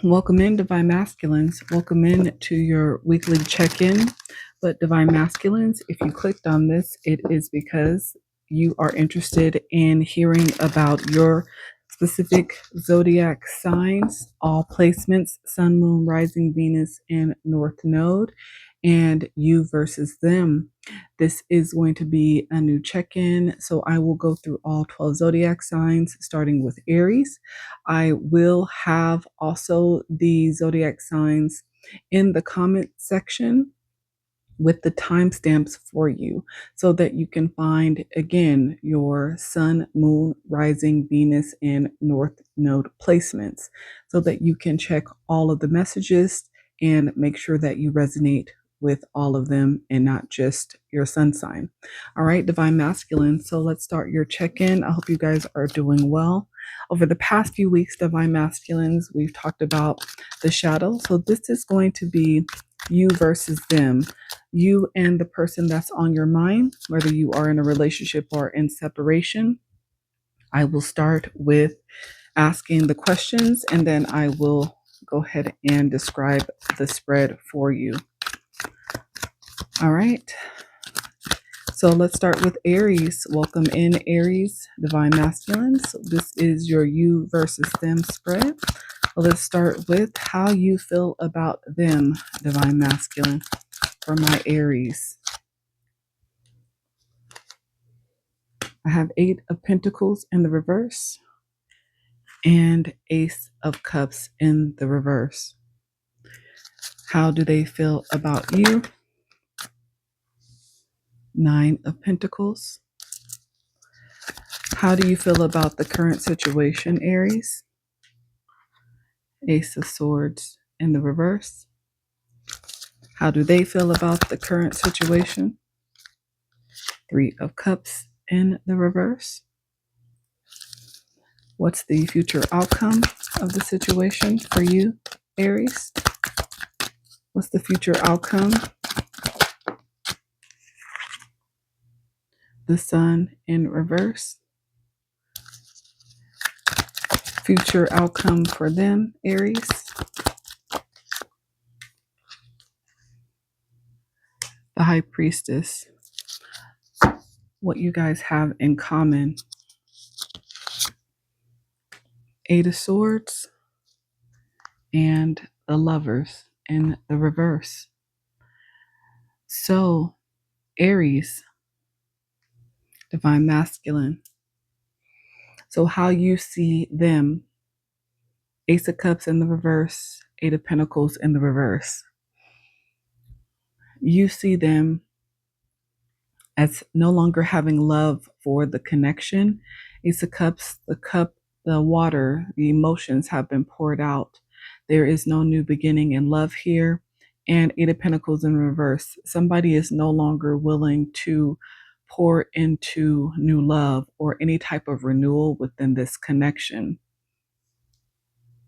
Welcome in, Divine Masculines. Welcome in to your weekly check-in. But Divine Masculines, if you clicked on this, it is because you are interested in hearing about your specific zodiac signs, all placements, Sun, Moon, Rising, Venus, and North Node, and you versus them. This is going to be a new check-in, so I will go through all 12 zodiac signs, starting with Aries. I will have also the zodiac signs in the comment section with the timestamps for you so that you can find again your Sun, Moon, Rising, Venus, and North Node placements so that you can check all of the messages and make sure that you resonate with all of them and not just your sun sign. All right, Divine Masculine. So let's start your check-in. I hope you guys are doing well. Over the past few weeks, Divine Masculines, we've talked about the shadow. So this is going to be you versus them, you and the person that's on your mind, whether you are in a relationship or in separation. I will start with asking the questions and then I will go ahead and describe the spread for you. All right. So let's start with Aries. Welcome in, Aries, Divine Masculines. This is your you versus them spread. Let's start with how you feel about them, Divine Masculine, for my Aries. I have 8 of Pentacles in the reverse and Ace of Cups in the reverse. How do they feel about you? 9 of Pentacles. How do you feel about the current situation, Aries? Ace of Swords in the reverse. How do they feel about the current situation? 3 of Cups in the reverse. What's the future outcome of the situation for you, Aries? What's the future outcome? The Sun in reverse. Future outcome for them, Aries. The High Priestess. What you guys have in common. 8 of Swords and the Lovers in the reverse. So, Aries, Divine Masculine. So how you see them, Ace of Cups in the reverse, 8 of Pentacles in the reverse. You see them as no longer having love for the connection. Ace of Cups, the cup, the water, the emotions have been poured out. There is no new beginning in love here. And 8 of Pentacles in reverse. Somebody is no longer willing to pour into new love or any type of renewal within this connection.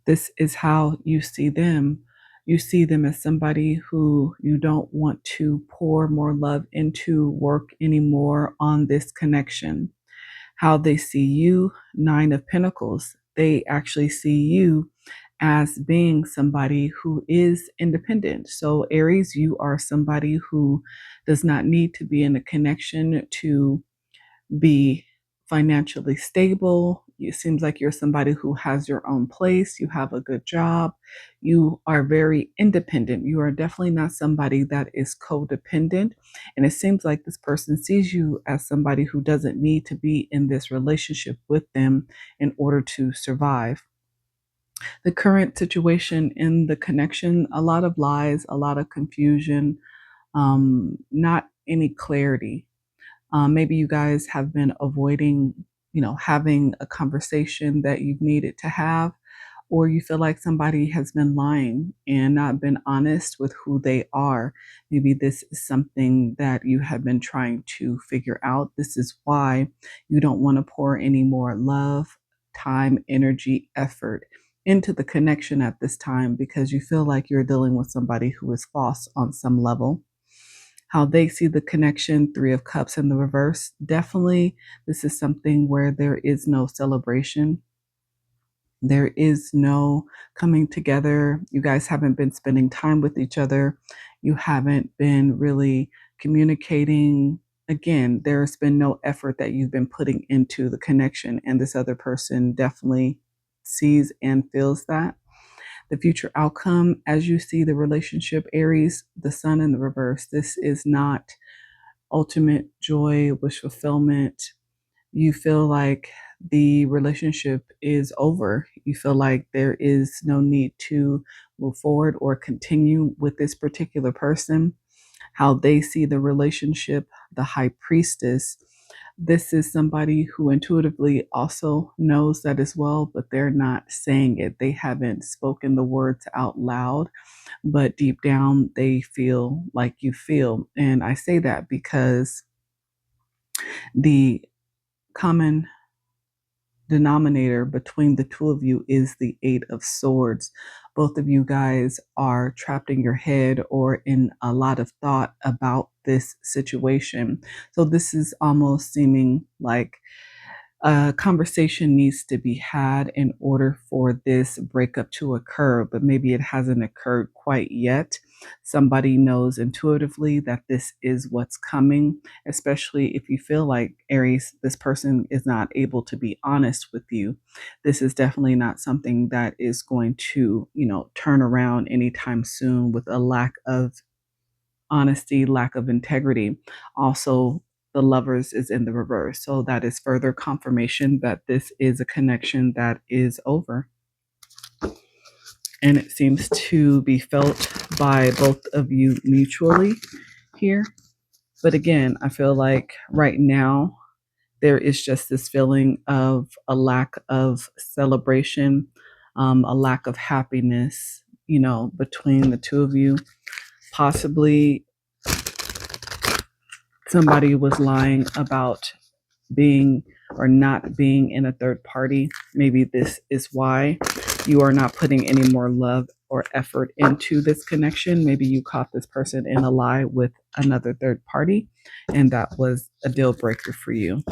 This is how you see them. You see them as somebody who you don't want to pour more love into, work anymore on this connection. How they see you, 9 of Pentacles. They actually see you as being somebody who is independent. So Aries, you are somebody who does not need to be in a connection to be financially stable. It seems like you're somebody who has your own place. You have a good job. You are very independent. You are definitely not somebody that is codependent. And it seems like this person sees you as somebody who doesn't need to be in this relationship with them in order to survive. The current situation in the connection, a lot of lies, a lot of confusion, not any clarity. Maybe you guys have been avoiding, having a conversation that you've needed to have, or you feel like somebody has been lying and not been honest with who they are. Maybe this is something that you have been trying to figure out. This is why you don't want to pour any more love, time, energy, effort into the connection at this time because you feel like you're dealing with somebody who is false on some level. How they see the connection, 3 of Cups in the reverse. Definitely, this is something where there is no celebration. There is no coming together. You guys haven't been spending time with each other. You haven't been really communicating. Again, there's been no effort that you've been putting into the connection, and this other person definitely sees and feels that. The future outcome, as you see the relationship, Aries, the sun in the reverse, this is not ultimate joy, wish fulfillment. You feel like the relationship is over. You feel like there is no need to move forward or continue with this particular person. How they see the relationship, the high priestess. This is somebody who intuitively also knows that as well, but they're not saying it. They haven't spoken the words out loud, but deep down they feel like you feel. And I say that because the common denominator between the two of you is the Eight of Swords. Both of you guys are trapped in your head or in a lot of thought about this situation. So this is almost seeming like a conversation needs to be had in order for this breakup to occur, but maybe it hasn't occurred quite yet. Somebody knows intuitively that this is what's coming, especially if you feel like, Aries, this person is not able to be honest with you. This is definitely not something that is going to, turn around anytime soon with a lack of honesty, lack of integrity. Also, the lovers is in the reverse. So that is further confirmation that this is a connection that is over. And it seems to be felt by both of you mutually here. But again, I feel like right now there is just this feeling of a lack of celebration, a lack of happiness, between the two of you. Possibly somebody was lying about being or not being in a third party. Maybe this is why you are not putting any more love or effort into this connection. Maybe you caught this person in a lie with another third party, and that was a deal breaker for you.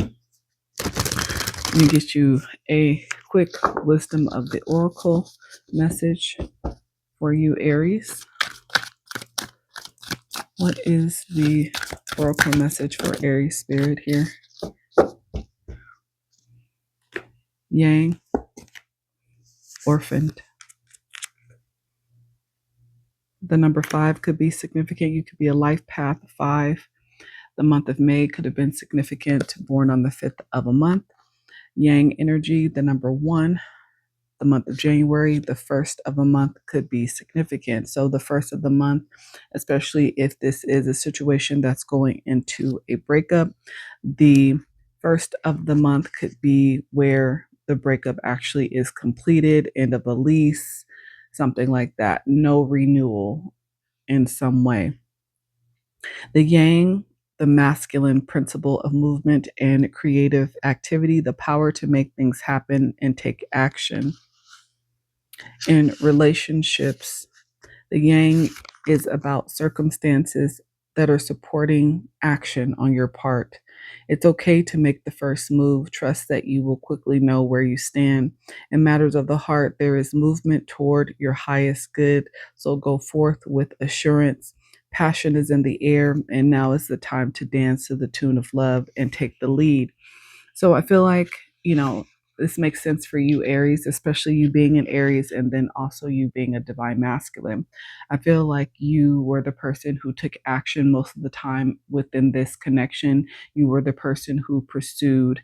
Let me get you a quick wisdom of the oracle message for you, Aries. What is the oracle message for Aries spirit here? Yang, orphaned. The number 5 could be significant. You could be a life path 5. The month of May could have been significant, born on the 5th of a month. Yang energy, the number 1. The month of January, the first of a month could be significant. So the first of the month, especially if this is a situation that's going into a breakup, the first of the month could be where the breakup actually is completed, end of a lease, something like that. No renewal in some way. The yang, the masculine principle of movement and creative activity, the power to make things happen and take action. In relationships, the yang is about circumstances that are supporting action on your part. It's okay to make the first move. Trust that you will quickly know where you stand. In matters of the heart, there is movement toward your highest good. So go forth with assurance. Passion is in the air, and now is the time to dance to the tune of love and take the lead. So I feel like, this makes sense for you, Aries, especially you being an Aries and then also you being a divine masculine. I feel like you were the person who took action most of the time within this connection. You were the person who pursued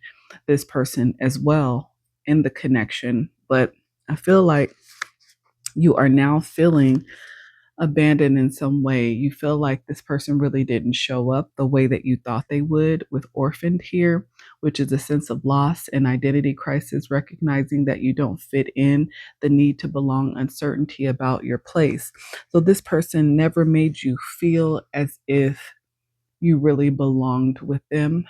this person as well in the connection. But I feel like you are now feeling abandoned in some way. You feel like this person really didn't show up the way that you thought they would with orphaned here, which is a sense of loss and identity crisis, recognizing that you don't fit in, the need to belong, uncertainty about your place. So this person never made you feel as if you really belonged with them.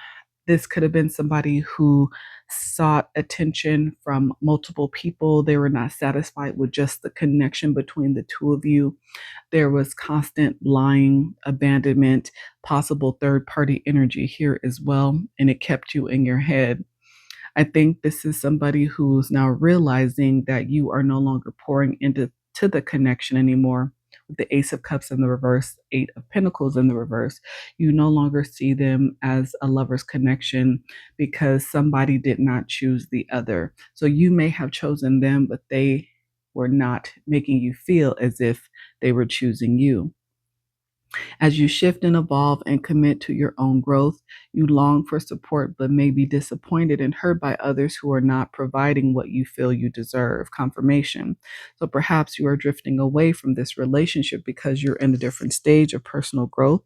This could have been somebody who sought attention from multiple people. They were not satisfied with just the connection between the two of you. There was constant lying, abandonment, possible third party energy here as well, and it kept you in your head. I think this is somebody who's now realizing that you are no longer pouring into the connection anymore. With the Ace of Cups in the reverse, Eight of Pentacles in the reverse, you no longer see them as a lover's connection because somebody did not choose the other. So you may have chosen them, but they were not making you feel as if they were choosing you. As you shift and evolve and commit to your own growth, you long for support but may be disappointed and hurt by others who are not providing what you feel you deserve. Confirmation. So perhaps you are drifting away from this relationship because you're in a different stage of personal growth.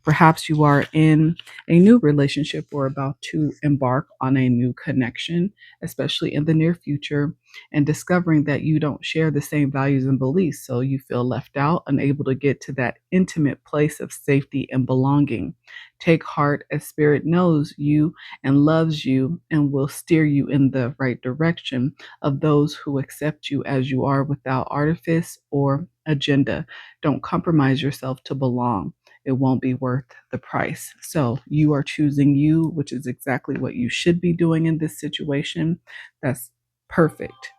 Perhaps you are in a new relationship or about to embark on a new connection, especially in the near future, and discovering that you don't share the same values and beliefs. So you feel left out, unable to get to that intimate place of safety and belonging. Take heart, as Spirit knows you and loves you and will steer you in the right direction of those who accept you as you are without artifice or agenda. Don't compromise yourself to belong. It won't be worth the price. So you are choosing you, which is exactly what you should be doing in this situation. That's perfect.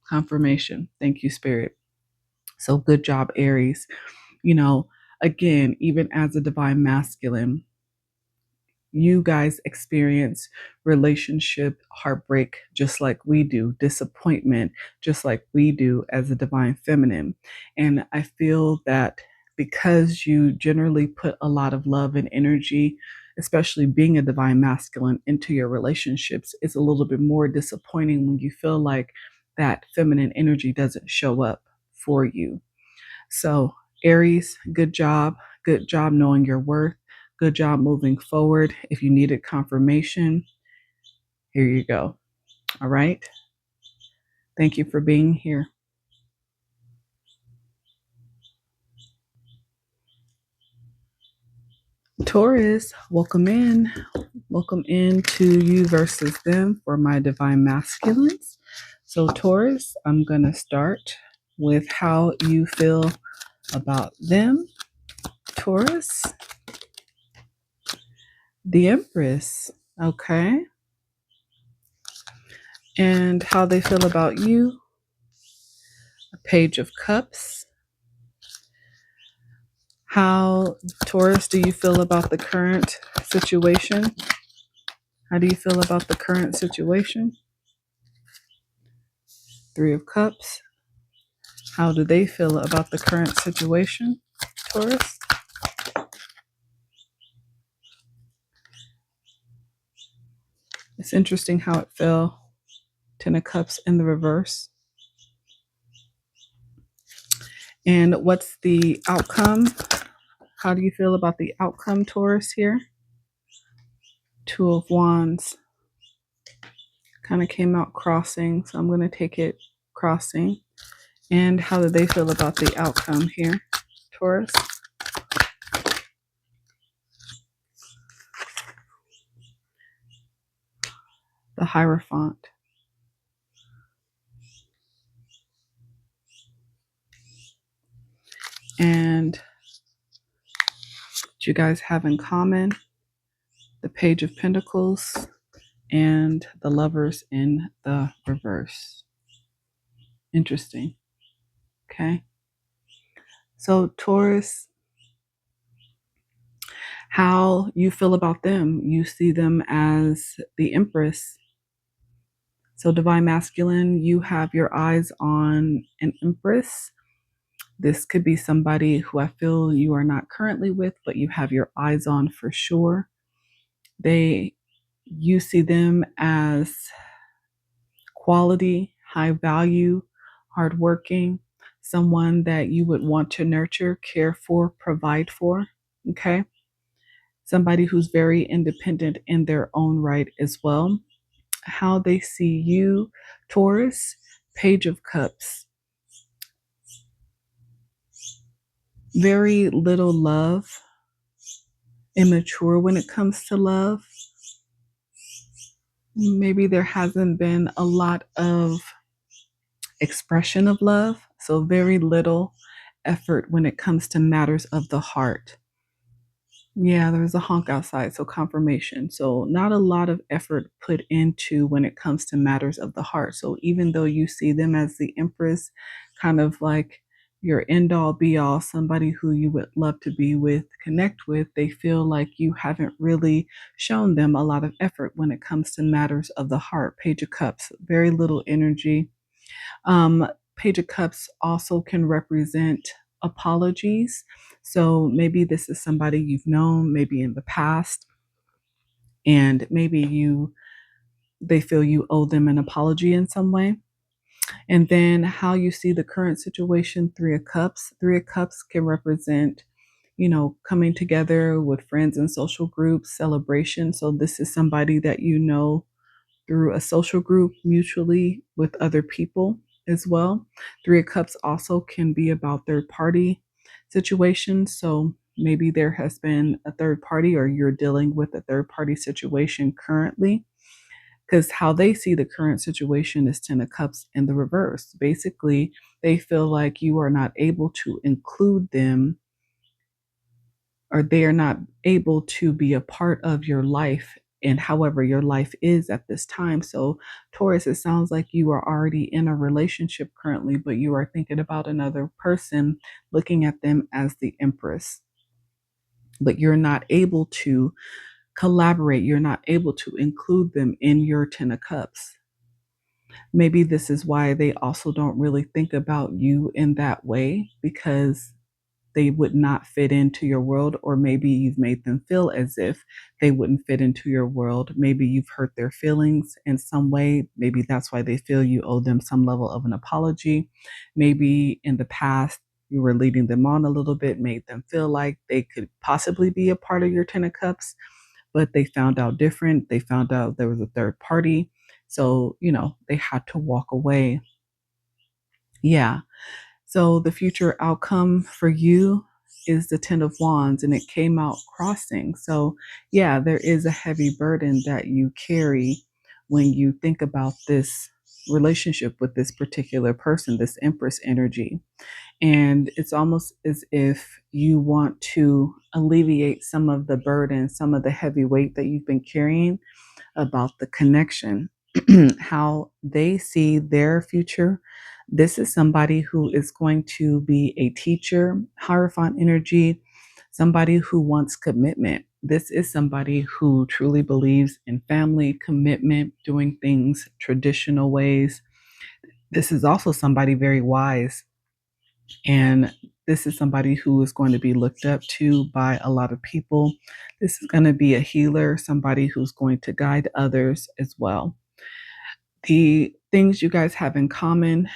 Confirmation. Thank you, Spirit. So good job, Aries. You know, again, even as a divine masculine, you guys experience relationship heartbreak just like we do, disappointment just like we do as a divine feminine. And I feel that because you generally put a lot of love and energy, especially being a divine masculine, into your relationships, it's a little bit more disappointing when you feel like that feminine energy doesn't show up for you. So, Aries, good job. Good job knowing your worth. Good job moving forward. If you needed confirmation, here you go. All right. Thank you for being here. Taurus, welcome in. Welcome in to you versus them for my divine masculines. So, Taurus, I'm going to start with how you feel about them. Taurus, the Empress. Okay. And how they feel about you. A Page of Cups. How, Taurus, do you feel about the current situation? How do you feel about the current situation? Three of Cups. How do they feel about the current situation, Taurus? It's interesting how it fell. Ten of Cups in the reverse. And what's the outcome? How do you feel about the outcome, Taurus, here? Two of Wands. Kind of came out crossing, so I'm going to take it crossing. And how do they feel about the outcome here, Taurus? The Hierophant. And what you guys have in common? The Page of Pentacles and the Lovers in the reverse. Interesting. Okay. So, Taurus, how you feel about them? You see them as the Empress. So, divine masculine, you have your eyes on an Empress. This could be somebody who I feel you are not currently with, but you have your eyes on for sure. You see them as quality, high value, hardworking, someone that you would want to nurture, care for, provide for. Okay. Somebody who's very independent in their own right as well. How they see you, Taurus, Page of Cups. Very little love, immature when it comes to love. Maybe there hasn't been a lot of expression of love, so very little effort when it comes to matters of the heart. Yeah, there's a honk outside, so confirmation. So, not a lot of effort put into when it comes to matters of the heart. So, even though you see them as the Empress, kind of like your end all be all, somebody who you would love to be with, connect with, they feel like you haven't really shown them a lot of effort when it comes to matters of the heart. Page of Cups, very little energy. um, Page of Cups also can represent apologies. So maybe this is somebody you've known, maybe in the past, and maybe they feel you owe them an apology in some way. And then how you see the current situation, Three of Cups. Three of Cups can represent, coming together with friends and social groups, celebration. So this is somebody that you know through a social group mutually with other people as well. Three of Cups also can be about third party situations. So maybe there has been a third party or you're dealing with a third party situation currently. Because how they see the current situation is Ten of Cups in the reverse. Basically, they feel like you are not able to include them or they are not able to be a part of your life and however your life is at this time. So, Taurus, it sounds like you are already in a relationship currently, but you are thinking about another person, looking at them as the Empress, but you're not able to collaborate. You're not able to include them in your Ten of Cups. Maybe this is why they also don't really think about you in that way because they would not fit into your world, or maybe you've made them feel as if they wouldn't fit into your world. Maybe you've hurt their feelings in some way. Maybe that's why they feel you owe them some level of an apology. Maybe in the past, you were leading them on a little bit, made them feel like they could possibly be a part of your Ten of Cups, but they found out different. They found out there was a third party. So, they had to walk away. Yeah. So the future outcome for you is the Ten of Wands, and it came out crossing. So, yeah, there is a heavy burden that you carry when you think about this relationship with this particular person, this Empress energy. And it's almost as if you want to alleviate some of the burden, some of the heavy weight that you've been carrying about the connection, how they see their future. This is somebody who is going to be a teacher, Hierophant energy, somebody who wants commitment. This is somebody who truly believes in family, commitment, doing things traditional ways. This is also somebody very wise, and this is somebody who is going to be looked up to by a lot of people. This is going to be a healer, somebody who's going to guide others as well. The things you guys have in common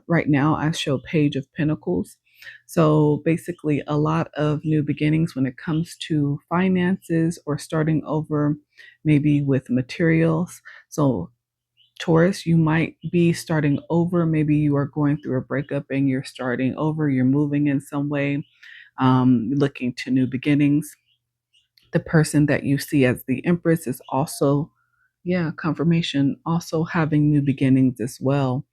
right now, I show Page of Pentacles. So basically, a lot of new beginnings when it comes to finances or starting over, maybe with materials. So, Taurus, you might be starting over. Maybe you are going through a breakup and you're starting over, you're moving in some way, looking to new beginnings. The person that you see as the Empress is also, yeah, confirmation, also having new beginnings as well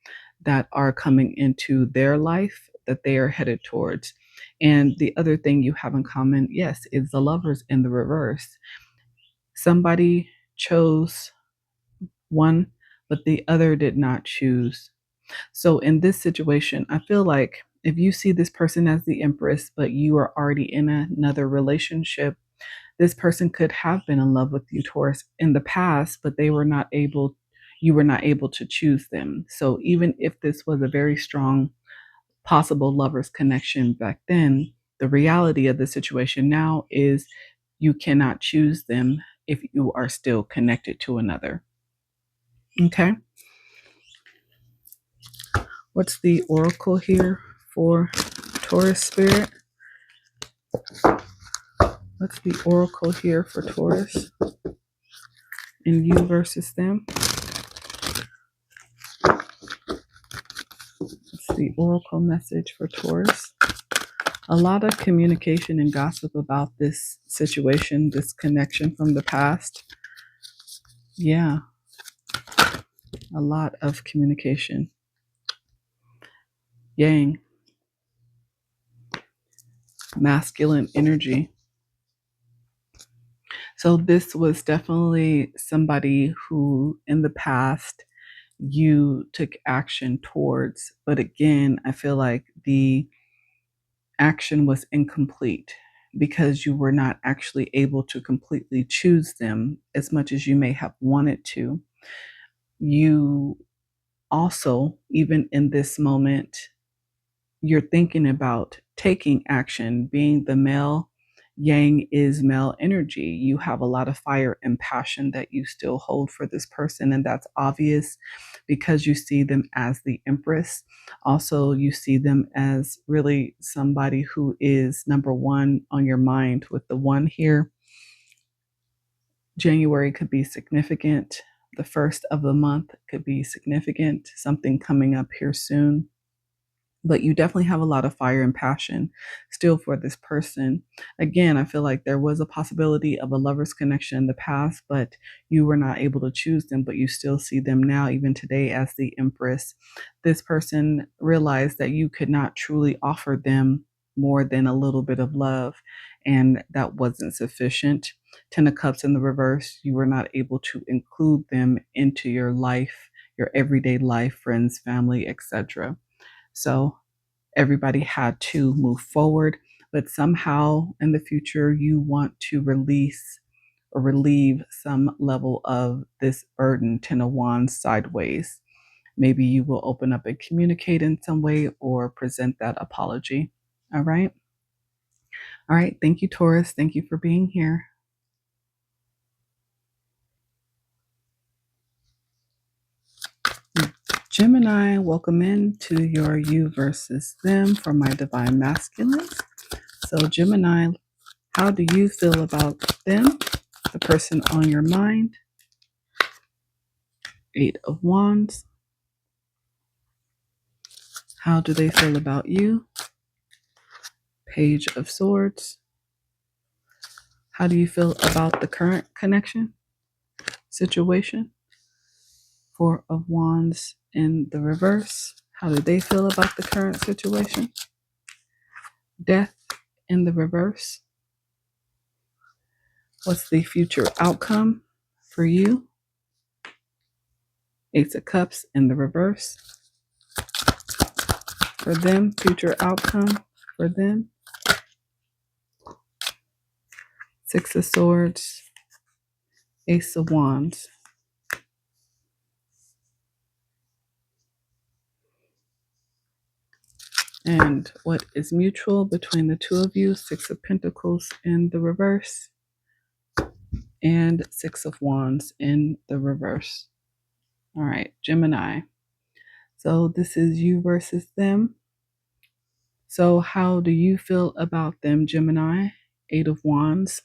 that are coming into their life that they are headed towards. And the other thing you have in common, yes, is the Lovers in the reverse. Somebody chose one, but the other did not choose. So in this situation, I feel like if you see this person as the Empress, but you are already in another relationship, this person could have been in love with you, Taurus, in the past, but you were not able to choose them. So even if this was a very strong possible lovers connection back then, the reality of the situation now is you cannot choose them if you are still connected to another. Okay. What's the oracle here for Taurus spirit? What's the oracle here for Taurus and you versus them? What's the oracle message for Taurus? A lot of communication and gossip about this situation, this connection from the past. Yeah, a lot of communication. Yang, masculine energy. So this was definitely somebody who in the past you took action towards, but again, I feel like the action was incomplete because you were not actually able to completely choose them as much as you may have wanted to. You also, even in this moment, you're thinking about taking action. Being the male, yang is male energy. You have a lot of fire and passion that you still hold for this person, and that's obvious because you see them as the empress. Also, you see them as really somebody who is number one on your mind. With the one here, January could be significant. The first of the month could be significant. Something coming up here soon, but you definitely have a lot of fire and passion still for this person. Again, I feel like there was a possibility of a lover's connection in the past, but you were not able to choose them, but you still see them now, even today, as the empress. This person realized that you could not truly offer them more than a little bit of love, and that wasn't sufficient. Ten of Cups in the reverse, you were not able to include them into your life, your everyday life, friends, family, etc. So everybody had to move forward, but somehow in the future, you want to release or relieve some level of this burden. Ten of Wands sideways. Maybe you will open up and communicate in some way or present that apology. All right. All right. Thank you, Taurus. Thank you for being here. Gemini, welcome in to your you versus them for my divine masculine. So, Gemini, how do you feel about them, the person on your mind? Eight of Wands. How do they feel about you? Page of Swords. How do you feel about the current connection situation? Four of Wands in the reverse. How do they feel about the current situation? Death in the reverse. What's the future outcome for you? Ace of Cups in the reverse. For them, future outcome for them. Six of Swords. Ace of Wands. And what is mutual between the two of you? Six of Pentacles in the reverse and Six of Wands in the reverse. All right, Gemini. So this is you versus them. So how do you feel about them, Gemini? Eight of Wands.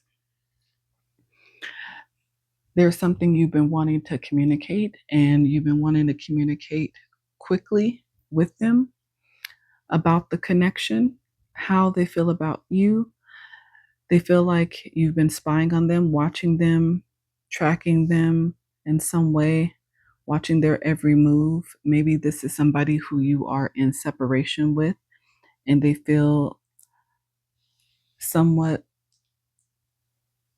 There's something you've been wanting to communicate, and you've been wanting to communicate quickly with them about the connection, how they feel about you. They feel like you've been spying on them, watching them, tracking them in some way, watching their every move. Maybe this is somebody who you are in separation with, and they feel somewhat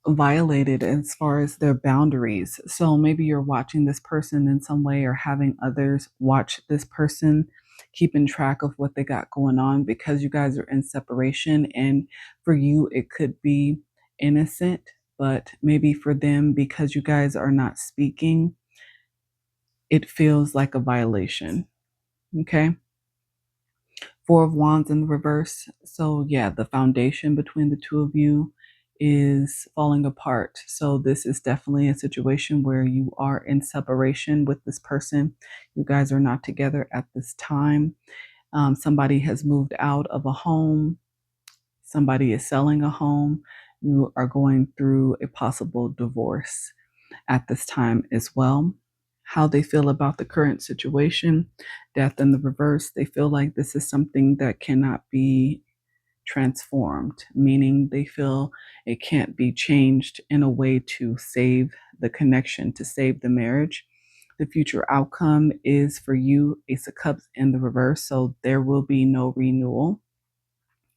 violated as far as their boundaries. So maybe you're watching this person in some way or having others watch this person, keeping track of what they got going on because you guys are in separation. And for you, it could be innocent, but maybe for them, because you guys are not speaking, it feels like a violation. Okay. Four of Wands in the reverse. So yeah, the foundation between the two of you is falling apart. So this is definitely a situation where you are in separation with this person. You guys are not together at this time. Somebody has moved out of a home. Somebody is selling a home. You are going through a possible divorce at this time as well. How they feel about the current situation, Death in the reverse, they feel like this is something that cannot be transformed, meaning they feel it can't be changed in a way to save the connection, to save the marriage. The future outcome is for you, Ace of Cups in the reverse. So there will be no renewal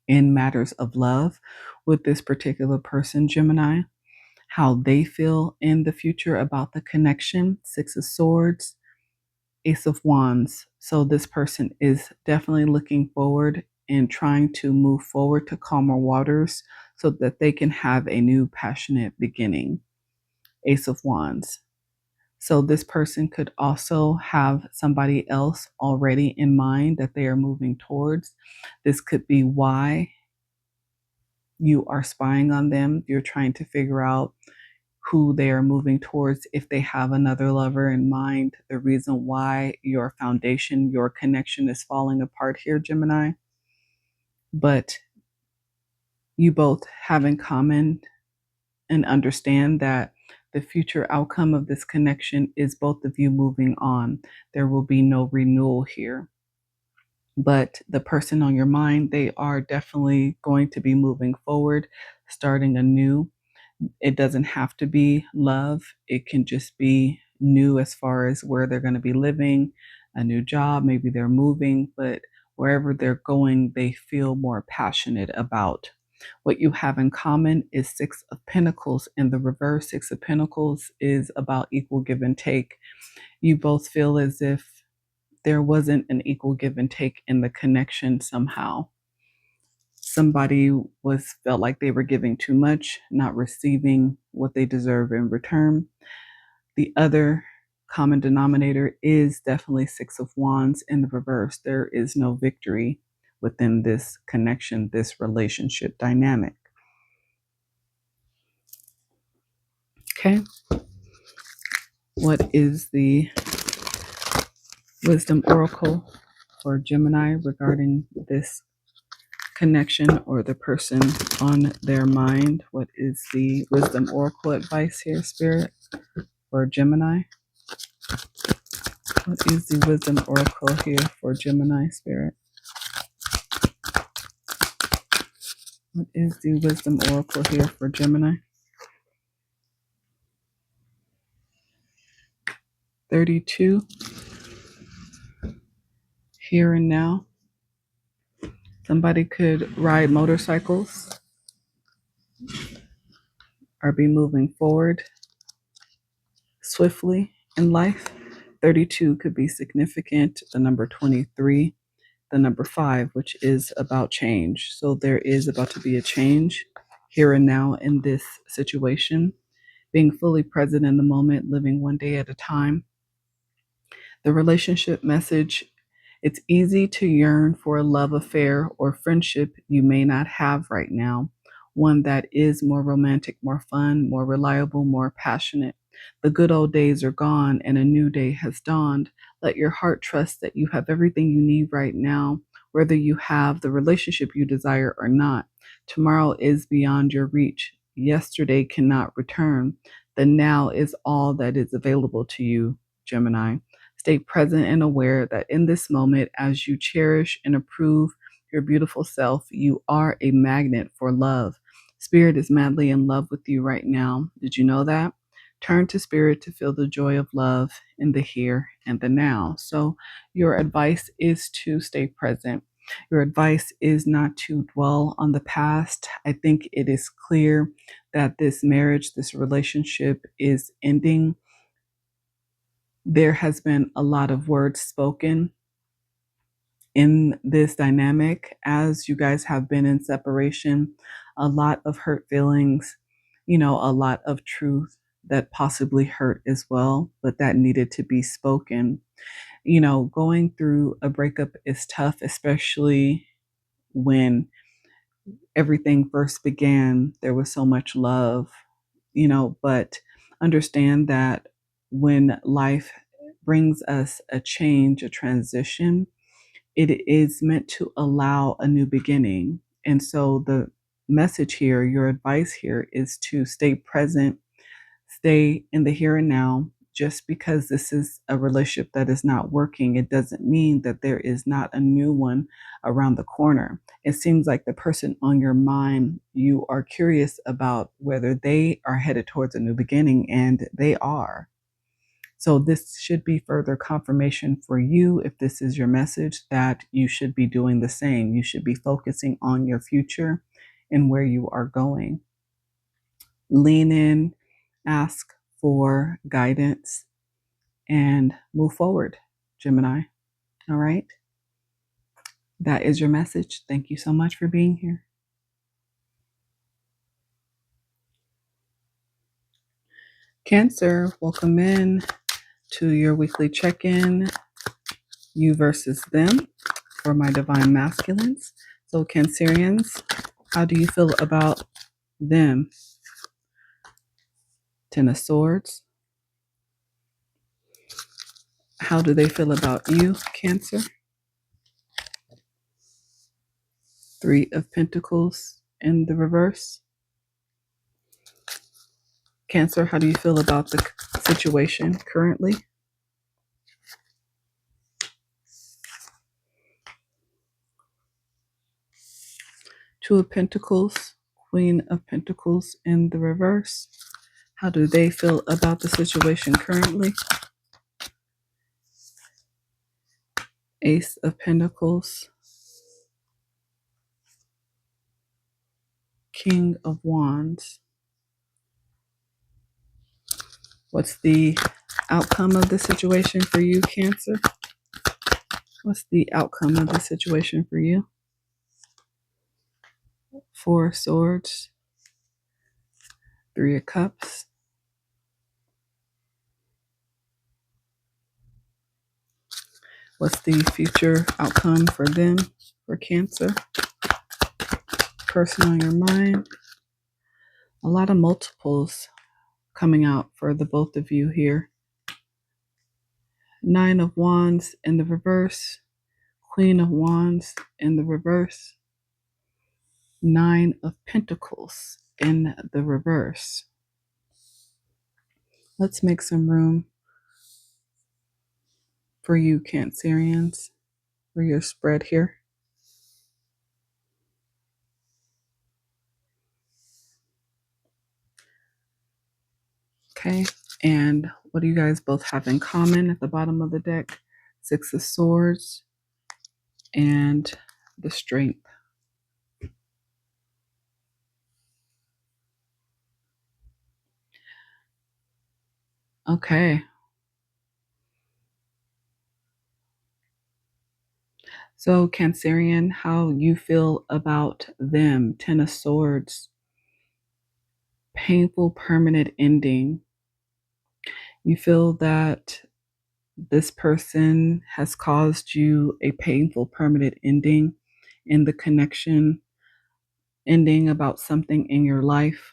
in matters of love with this particular person, Gemini. how they feel in the future about the connection. Six of Swords, Ace of Wands. So this person is definitely looking forward and trying to move forward to calmer waters so that they can have a new passionate beginning. Ace of Wands. So this person could also have somebody else already in mind that they are moving towards. This could be why you are spying on them. You're trying to figure out who they are moving towards, if they have another lover in mind, the reason why your foundation, your connection is falling apart here, Gemini. But you both have in common and understand that the future outcome of this connection is both of you moving on. There will be no renewal here. But the person on your mind, they are definitely going to be moving forward, starting anew. It doesn't have to be love. It can just be new as far as where they're going to be living, a new job, maybe they're moving, but wherever they're going, they feel more passionate about. What you have in common is Six of Pentacles in the reverse. Six of Pentacles is about equal give and take. You both feel as if there wasn't an equal give and take in the connection somehow. Somebody was felt like they were giving too much, not receiving what they deserve in return. The other common denominator is definitely Six of Wands in the reverse. There is no victory within this connection, this relationship dynamic. Okay. What is the wisdom oracle for Gemini regarding this connection or the person on their mind? What is the wisdom oracle advice here, Spirit, for Gemini? What is the wisdom oracle here for Gemini, Spirit? What is the wisdom oracle here for Gemini? 32, here and now. Somebody could ride motorcycles or be moving forward swiftly in life. 32 could be significant. The number 23, the number 5, which is about change. So there is about to be a change here and now in this situation. Being fully present in the moment, living one day at a time. The relationship message: it's easy to yearn for a love affair or friendship you may not have right now, one that is more romantic, more fun, more reliable, more passionate. The good old days are gone and a new day has dawned. Let your heart trust that you have everything you need right now, whether you have the relationship you desire or not. Tomorrow is beyond your reach. Yesterday cannot return. The now is all that is available to you, Gemini. Stay present and aware that in this moment, as you cherish and approve your beautiful self, you are a magnet for love. Spirit is madly in love with you right now. Did you know that? Turn to Spirit to feel the joy of love in the here and the now. So, your advice is to stay present. Your advice is not to dwell on the past. I think it is clear that this marriage, this relationship is ending. There has been a lot of words spoken in this dynamic as you guys have been in separation, a lot of hurt feelings, a lot of truth that possibly hurt as well, but that needed to be spoken. Going through a breakup is tough, especially when everything first began. There was so much love, but understand that when life brings us a change, a transition, it is meant to allow a new beginning. And so the message here, your advice here, is to stay present, stay in the here and now. Just because this is a relationship that is not working, it doesn't mean that there is not a new one around the corner. It seems like the person on your mind, you are curious about whether they are headed towards a new beginning, and they are. So this should be further confirmation for you, if this is your message, that you should be doing the same. You should be focusing on your future and where you are going. Lean in, ask for guidance, and move forward, Gemini. All right. That is your message. Thank you so much for being here. Cancer, welcome in to your weekly check-in, you versus them, for my divine masculines. So Cancerians, how do you feel about them? Ten of Swords. How do they feel about you, Cancer? Three of Pentacles in the reverse. Cancer, how do you feel about the situation currently? Two of Pentacles, Queen of Pentacles in the reverse. How do they feel about the situation currently? Ace of Pentacles, King of Wands. What's the outcome of the situation for you, Cancer? What's the outcome of the situation for you? Four of Swords, Three of Cups. What's the future outcome for them, for Cancer? Person on your mind. A lot of multiples coming out for the both of you here. Nine of Wands in the reverse. Queen of Wands in the reverse. Nine of Pentacles in the reverse. Let's make some room for you, Cancerians, for your spread here. Okay, and what do you guys both have in common at the bottom of the deck? Six of Swords and the Strength. Okay. So, Cancerian, how you feel about them? Ten of Swords. Painful, permanent ending. You feel that this person has caused you a painful, permanent ending in the connection, ending about something in your life.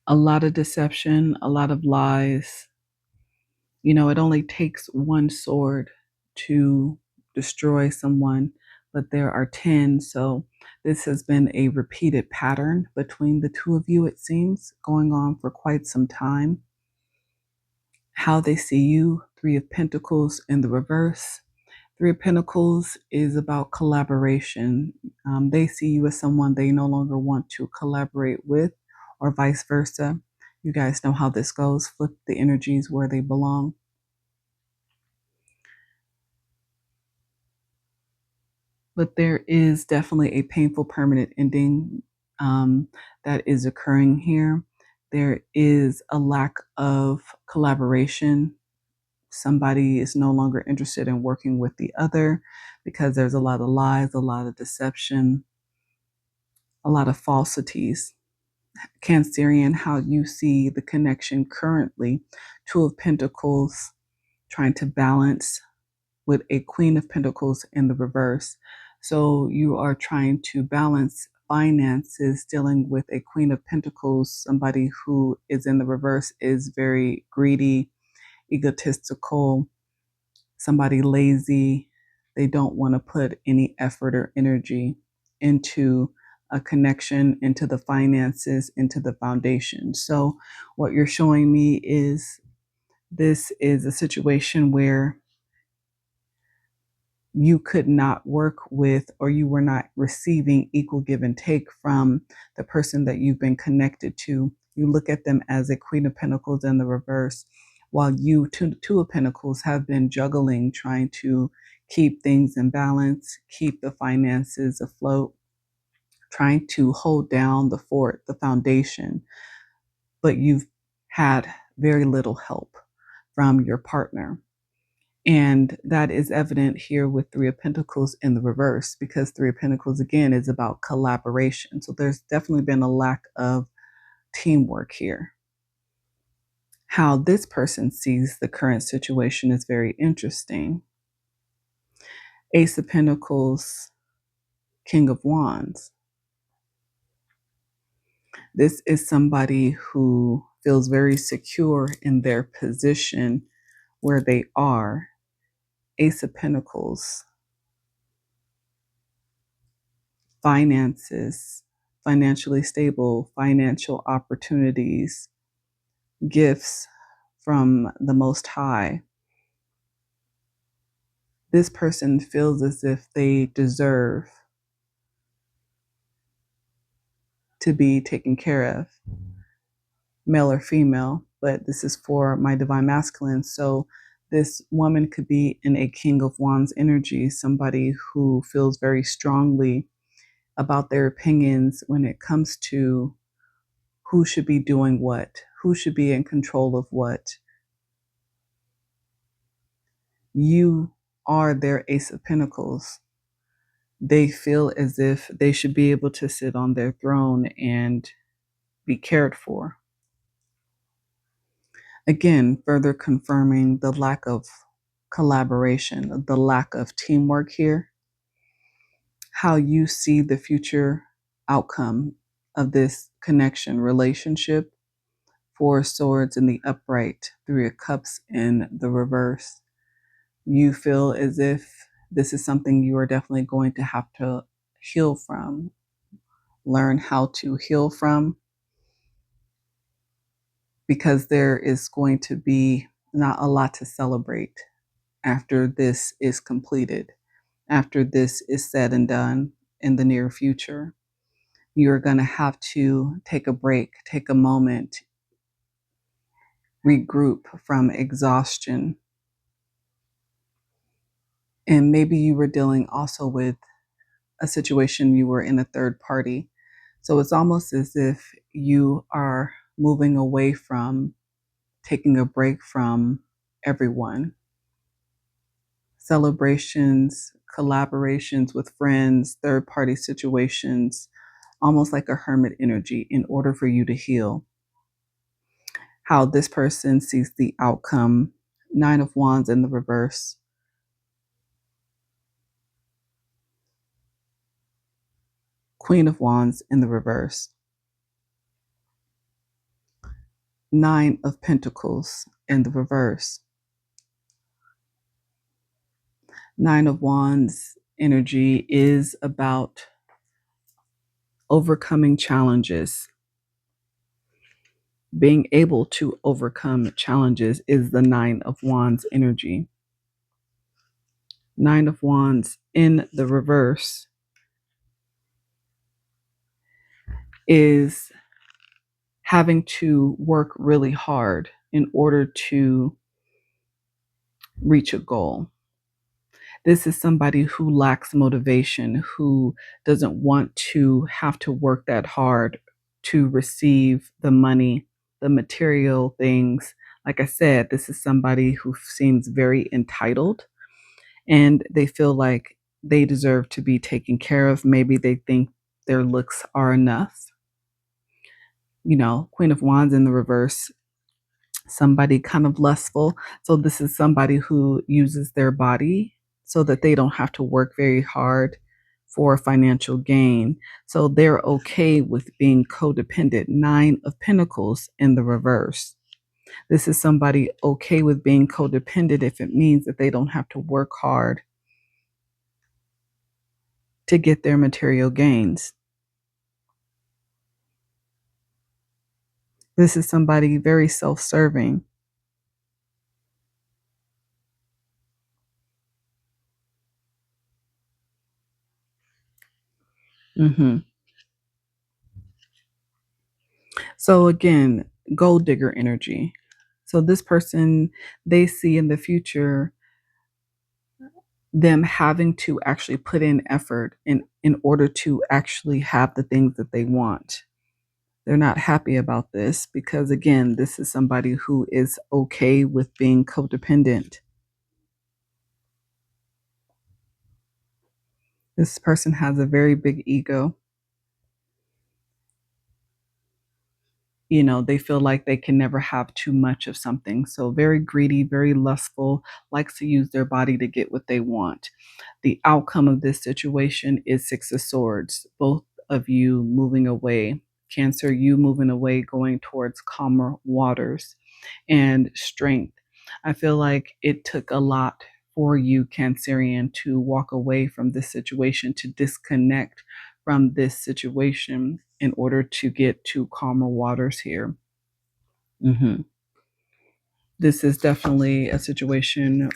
A lot of deception, a lot of lies. You know, it only takes one sword to destroy someone, but there are 10. So this has been a repeated pattern between the two of you, it seems, going on for quite some time. How they see you, Three of Pentacles in the reverse. Three of Pentacles is about collaboration. They see you as someone they no longer want to collaborate with, or vice versa. You guys know how this goes. Flip the energies where they belong. But there is definitely a painful permanent ending that is occurring here. There is a lack of collaboration. Somebody is no longer interested in working with the other because there's a lot of lies, a lot of deception, a lot of falsities. Cancerian, how you see the connection currently. Two of Pentacles trying to balance with a Queen of Pentacles in the reverse. So you are trying to balance finances, dealing with a Queen of Pentacles. Somebody who is in the reverse is very greedy, egotistical, somebody lazy. They don't want to put any effort or energy into a connection, into the finances, into the foundation. So what you're showing me is this is a situation where you could not work with, or you were not receiving equal give and take from the person that you've been connected to. You look at them as a Queen of Pentacles in the reverse, while you, two of Pentacles, have been juggling, trying to keep things in balance, keep the finances afloat, trying to hold down the fort, the foundation, but you've had very little help from your partner. And that is evident here with Three of Pentacles in the reverse, because Three of Pentacles, again, is about collaboration. So there's definitely been a lack of teamwork here. How this person sees the current situation is very interesting. Ace of Pentacles, King of Wands. This is somebody who feels very secure in their position where they are. Ace of Pentacles, finances, financially stable, financial opportunities, gifts from the Most High. This person feels as if they deserve to be taken care of, male or female, but this is for my divine masculine. So this woman could be in a King of Wands energy, somebody who feels very strongly about their opinions when it comes to who should be doing what, who should be in control of what. You are their Ace of Pentacles. They feel as if they should be able to sit on their throne and be cared for. Again, further confirming the lack of collaboration, the lack of teamwork here. How you see the future outcome of this connection, relationship. Four of Swords in the upright, Three of Cups in the reverse. You feel as if this is something you are definitely going to have to heal from, learn how to heal from, because there is going to be not a lot to celebrate after this is completed, after this is said and done in the near future. You're going to have to take a break, take a moment, regroup from exhaustion. And maybe you were dealing also with a situation you were in a third party. So it's almost as if you are moving away from, taking a break from everyone. Celebrations, collaborations with friends, third party situations, almost like a hermit energy in order for you to heal. How this person sees the outcome. Nine of Wands in the reverse. Queen of Wands in the reverse. Nine of Pentacles in the reverse. Nine of Wands energy is about overcoming challenges. Being able to overcome challenges is the Nine of Wands energy. Nine of Wands in the reverse is having to work really hard in order to reach a goal. This is somebody who lacks motivation, who doesn't want to have to work that hard to receive the money, the material things. Like I said, this is somebody who seems very entitled and they feel like they deserve to be taken care of. Maybe they think their looks are enough. You know, Queen of Wands in the reverse, somebody kind of lustful. So this is somebody who uses their body so that they don't have to work very hard for financial gain. So they're okay with being codependent. Nine of Pentacles in the reverse. This is somebody okay with being codependent if it means that they don't have to work hard to get their material gains. This is somebody very self-serving. Mm-hmm. So again, gold digger energy. So this person, they see in the future them having to actually put in effort in order to actually have the things that they want. They're not happy about this because, again, this is somebody who is okay with being codependent. This person has a very big ego. You know, they feel like they can never have too much of something. So, very greedy, very lustful, likes to use their body to get what they want. The outcome of this situation is Six of Swords, both of you moving away. Cancer, you moving away, going towards calmer waters and strength. I feel like it took a lot for you, Cancerian, to walk away from this situation, to disconnect from this situation in order to get to calmer waters here. hmm This is definitely a situation,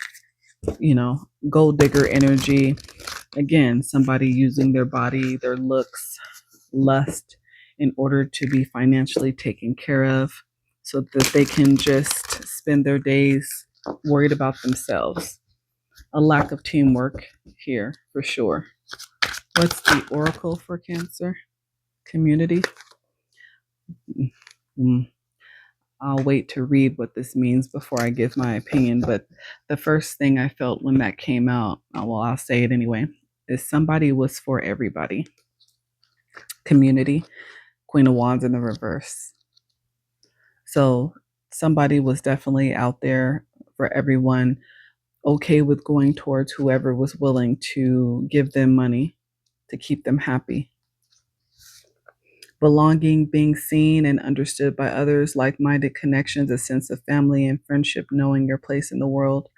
gold digger energy. Again, somebody using their body, their looks, lust in order to be financially taken care of so that they can just spend their days worried about themselves. A lack of teamwork here for sure. What's the oracle for Cancer? Community? Mm, I'll wait to read what this means before I give my opinion. But the first thing I felt when that came out, well, I'll say it anyway, is somebody was for everybody. Community, Queen of Wands in the reverse. So somebody was definitely out there for everyone, okay with going towards whoever was willing to give them money to keep them happy. Belonging, being seen and understood by others, like minded connections, a sense of family and friendship, knowing your place in the world.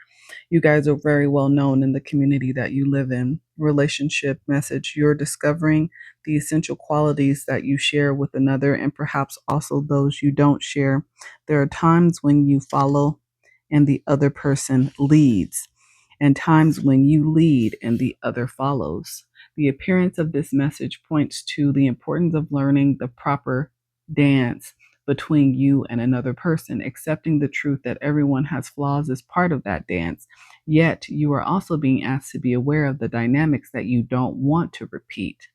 You guys are very well known in the community that you live in. Relationship message. You're discovering the essential qualities that you share with another and perhaps also those you don't share. There are times when you follow and the other person leads, and times when you lead and the other follows. The appearance of this message points to the importance of learning the proper dance between you and another person. Accepting the truth that everyone has flaws is part of that dance. Yet you are also being asked to be aware of the dynamics that you don't want to repeat.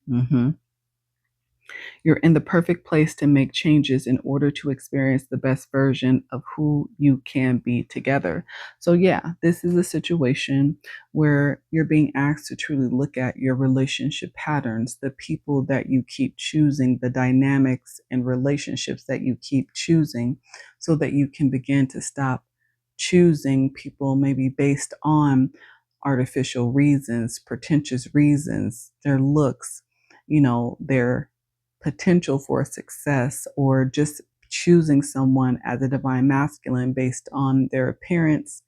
You're in the perfect place to make changes in order to experience the best version of who you can be together. So, yeah, this is a situation where you're being asked to truly look at your relationship patterns, the people that you keep choosing, the dynamics and relationships that you keep choosing, so that you can begin to stop choosing people maybe based on artificial reasons, pretentious reasons, their looks, their potential for success, or just choosing someone as a divine masculine based on their appearance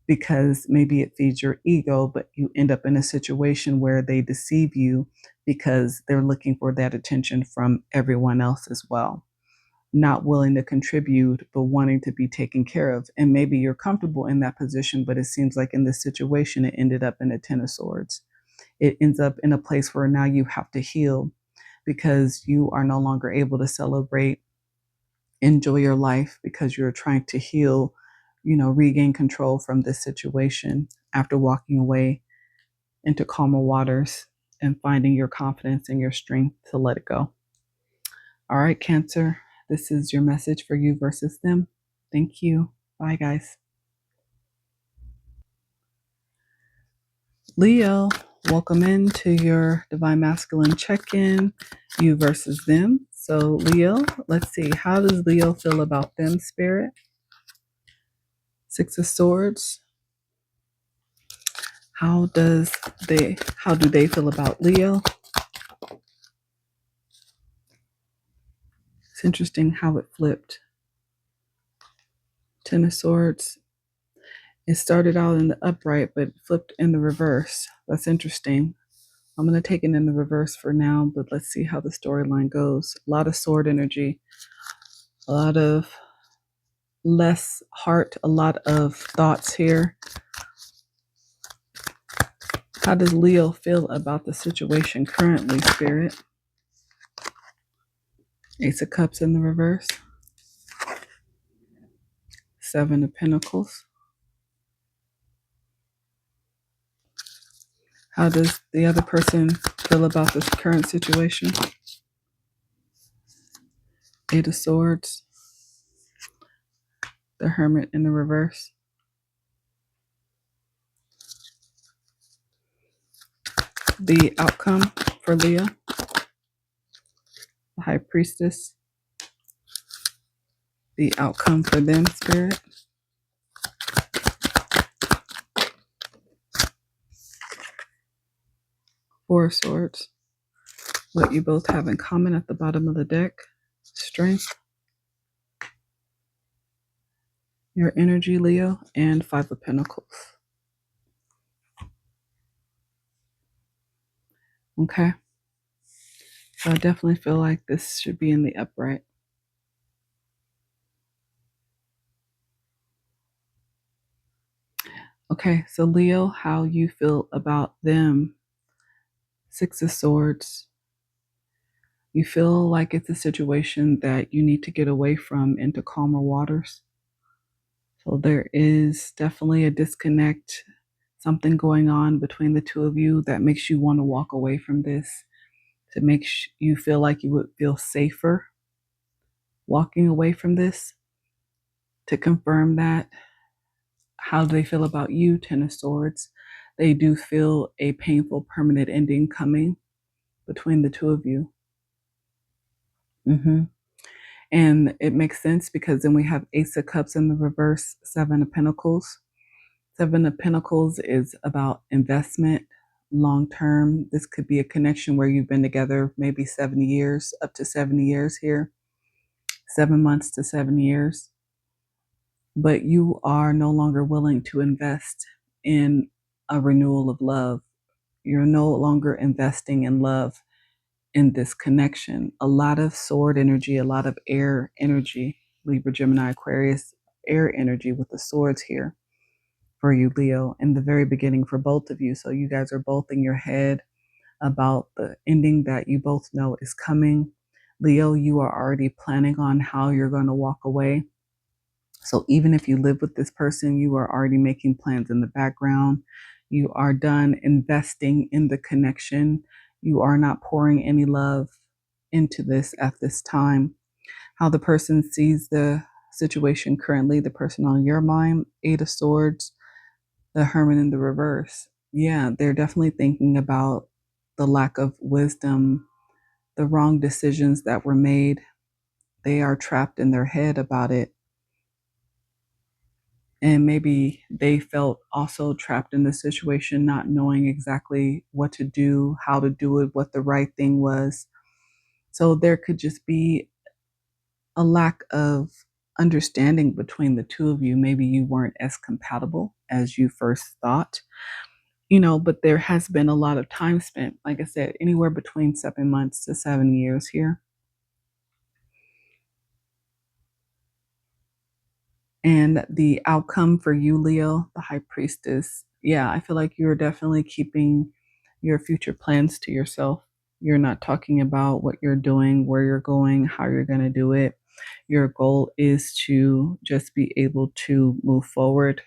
because maybe it feeds your ego, but you end up in a situation where they deceive you because they're looking for that attention from everyone else as well. Not willing to contribute, but wanting to be taken care of. And maybe you're comfortable in that position, but it seems like in this situation, it ended up in a Ten of Swords. It ends up in a place where now you have to heal because you are no longer able to celebrate, enjoy your life because you're trying to heal, regain control from this situation after walking away into calmer waters and finding your confidence and your strength to let it go. All right, Cancer, this is your message for you versus them. Thank you. Bye, guys. Leo, welcome into your Divine Masculine check-in, you versus them. So, Leo, let's see. How does Leo feel about them, Spirit? Six of Swords. How do they feel about Leo? It's interesting how it flipped. Ten of Swords. It started out in the upright, but flipped in the reverse. That's interesting. I'm going to take it in the reverse for now, but let's see how the storyline goes. A lot of sword energy, a lot of less heart, a lot of thoughts here. How does Leo feel about the situation currently, Spirit? Ace of Cups in the reverse. Seven of Pentacles. How does the other person feel about this current situation? Eight of Swords, the Hermit in the reverse. The outcome for Leo, the High Priestess. The outcome for them, Spirit. Four of Swords. What you both have in common at the bottom of the deck. Strength. Your energy, Leo. And Five of Pentacles. Okay. So I definitely feel like this should be in the upright. Okay, so Leo, how you feel about them. Six of Swords. You feel like it's a situation that you need to get away from into calmer waters. So there is definitely a disconnect, something going on between the two of you that makes you want to walk away from this, to make you feel like you would feel safer walking away from this. To confirm that, how do they feel about you? Ten of Swords. They do feel a painful permanent ending coming between the two of you. And it makes sense because then we have Ace of Cups in the reverse, Seven of Pentacles. Seven of Pentacles is about investment, long term. This could be a connection where you've been together maybe 7 years, up to 70 years here, 7 months to 7 years. But you are no longer willing to invest in a renewal of love. You're no longer investing in love in this connection. A lot of sword energy, a lot of air energy, Libra, Gemini, Aquarius, air energy with the swords here for you, Leo, in the very beginning for both of you. So you guys are both in your head about the ending that you both know is coming. Leo, you are already planning on how you're going to walk away. So even if you live with this person, you are already making plans in the background. You are done investing in the connection. You are not pouring any love into this at this time. How the person sees the situation currently, the person on your mind, Eight of Swords, the Hermit in the reverse. Yeah, they're definitely thinking about the lack of wisdom, the wrong decisions that were made. They are trapped in their head about it. And maybe they felt also trapped in the situation, not knowing exactly what to do, how to do it, what the right thing was. So there could just be a lack of understanding between the two of you. Maybe you weren't as compatible as you first thought, but there has been a lot of time spent, like I said, anywhere between 7 months to 7 years here. And the outcome for you, Leo, the High Priestess, yeah, I feel like you're definitely keeping your future plans to yourself. You're not talking about what you're doing, where you're going, how you're going to do it. Your goal is to just be able to move forward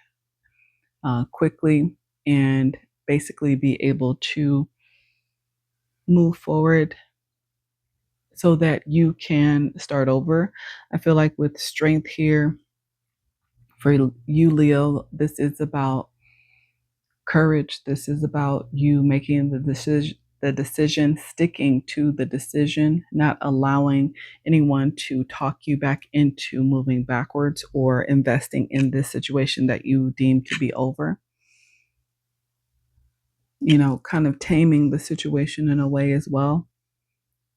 quickly and basically be able to move forward so that you can start over. I feel like with strength here, for you, Leo, this is about courage. This is about you making the decision, sticking to the decision, not allowing anyone to talk you back into moving backwards or investing in this situation that you deem to be over. Kind of taming the situation in a way as well.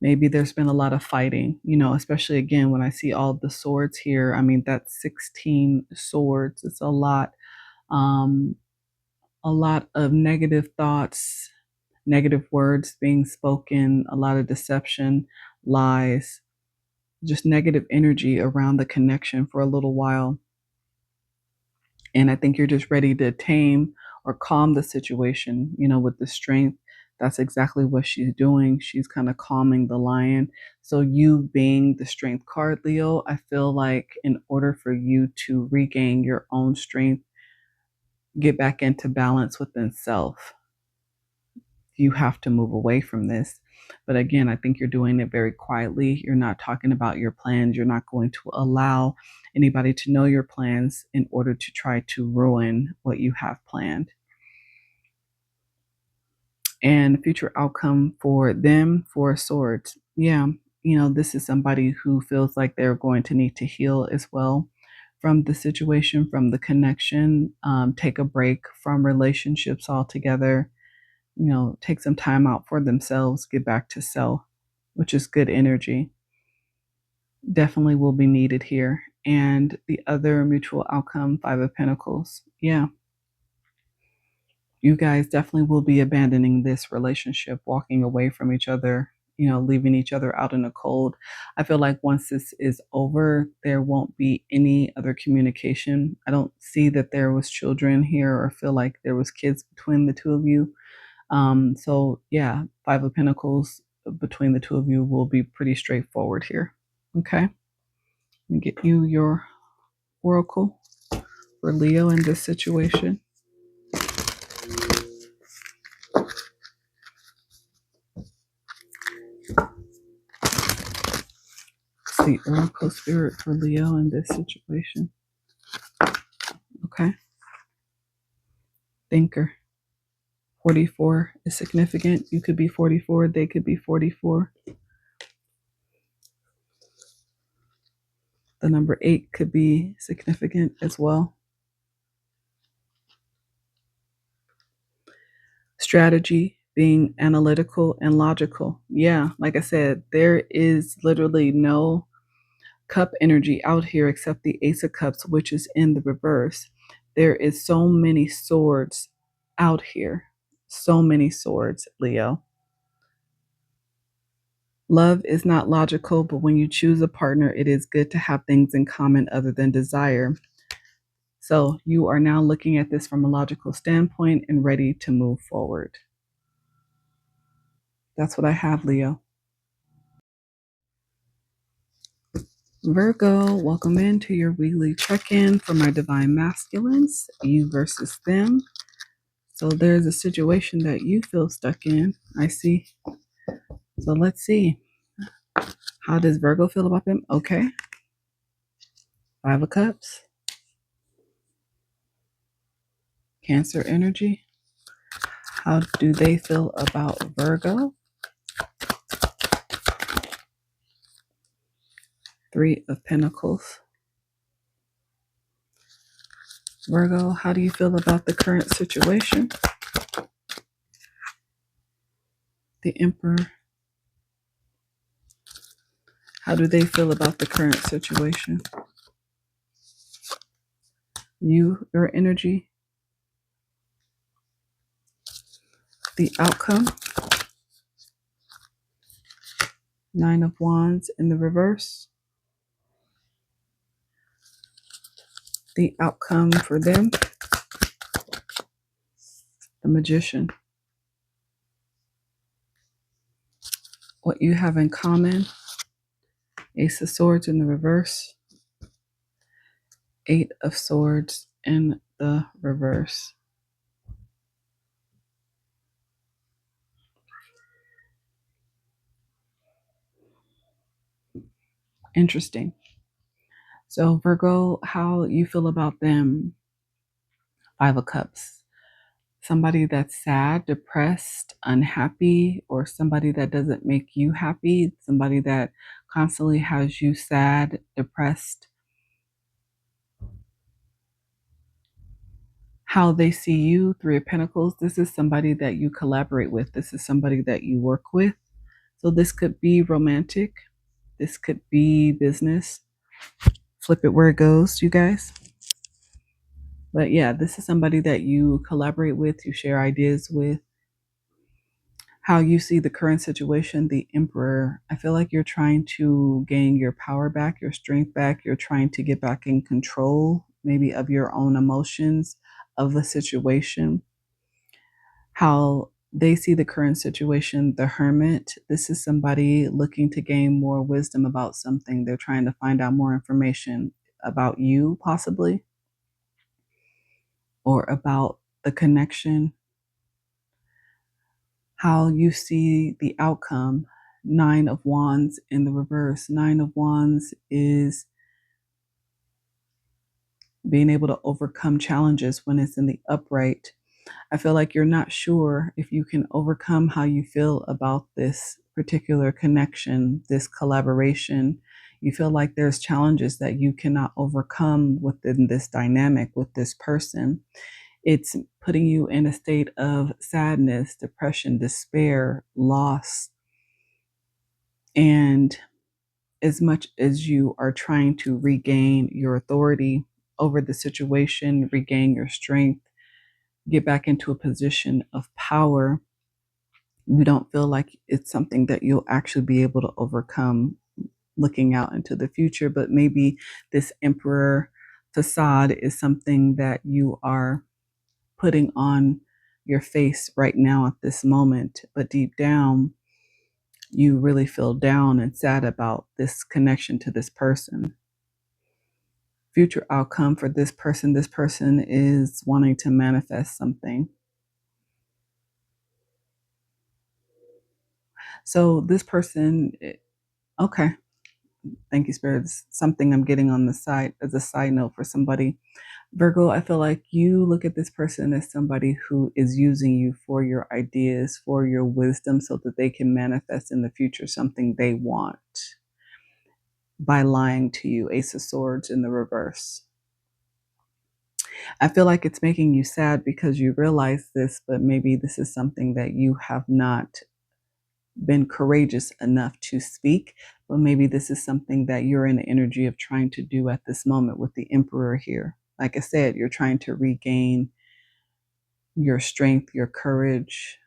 Maybe there's been a lot of fighting, especially again when I see all the swords here. I mean, that's 16 swords. It's a lot. Um, a lot of negative thoughts, negative words being spoken, a lot of deception, lies, just negative energy around the connection for a little while. And I think you're just ready to tame or calm the situation, with the strength. That's exactly what she's doing. She's kind of calming the lion. So, you being the strength card, Leo, I feel like in order for you to regain your own strength, get back into balance within self, you have to move away from this. But again, I think you're doing it very quietly. You're not talking about your plans. You're not going to allow anybody to know your plans in order to try to ruin what you have planned. And future outcome for them, for swords. Yeah, this is somebody who feels like they're going to need to heal as well from the situation, from the connection, take a break from relationships altogether, take some time out for themselves, get back to self, which is good energy. Definitely will be needed here. And the other mutual outcome, Five of Pentacles. Yeah, you guys definitely will be abandoning this relationship, walking away from each other, leaving each other out in the cold. I feel like once this is over, there won't be any other communication. I don't see that there was children here or feel like there was kids between the two of you. So yeah, Five of Pentacles between the two of you will be pretty straightforward here. Okay. Let me get you your oracle for Leo in this situation. The oracle spirit for Leo in this situation. Okay. Thinker. 44 is significant. You could be 44. They could be 44. The number 8 could be significant as well. Strategy, being analytical and logical. Yeah, like I said, there is literally no cup energy out here except the Ace of Cups, which is in the reverse. There is so many swords out here. So many swords, Leo. Love is not logical, but when you choose a partner, it is good to have things in common other than desire. So you are now looking at this from a logical standpoint and ready to move forward. That's what I have, Leo. Virgo, welcome into your weekly check-in for my divine masculines, you versus them. So there's a situation that you feel stuck in, I see. So let's see. How does Virgo feel about them? Okay. Five of Cups. Cancer energy. How do they feel about Virgo? Three of Pentacles. Virgo, how do you feel about the current situation? The Emperor. How do they feel about the current situation? Your energy. The outcome. Nine of Wands in the reverse. The outcome for them. The Magician. What you have in common. Ace of Swords in the reverse. Eight of Swords in the reverse. Interesting. So Virgo, how you feel about them? Five of Cups. Somebody that's sad, depressed, unhappy, or somebody that doesn't make you happy, somebody that constantly has you sad, depressed. How they see you, Three of Pentacles. This is somebody that you collaborate with. This is somebody that you work with. So this could be romantic. This could be business. Flip it where it goes, you guys. But yeah, this is somebody that you collaborate with, you share ideas with. How you see the current situation, the Emperor, I feel like you're trying to gain your power back, your strength back. You're trying to get back in control, maybe of your own emotions, of the situation. How they see the current situation, the Hermit. This is somebody looking to gain more wisdom about something. They're trying to find out more information about you, possibly, or about the connection. how you see the outcome. Nine of Wands in the reverse. Nine of Wands is being able to overcome challenges when it's in the upright. I feel like you're not sure if you can overcome how you feel about this particular connection, this collaboration. You feel like there's challenges that you cannot overcome within this dynamic with this person. It's putting you in a state of sadness, depression, despair, loss. And as much as you are trying to regain your authority over the situation, regain your strength, get back into a position of power, you don't feel like it's something that you'll actually be able to overcome looking out into the future. But maybe this emperor facade is something that you are putting on your face right now at this moment. But deep down, you really feel down and sad about this connection to this person. Future outcome for this person is wanting to manifest something. So this person, okay, thank you, Spirit. It's something I'm getting on the side as a side note for somebody. Virgo, I feel like you look at this person as somebody who is using you for your ideas, for your wisdom, so that they can manifest in the future something they want by lying to you. Ace of Swords in the reverse. I feel like it's making you sad because you realize this, but maybe this is something that you have not been courageous enough to speak, but maybe this is something that you're in the energy of trying to do at this moment with the Emperor here. Like I said, you're trying to regain your strength, your courage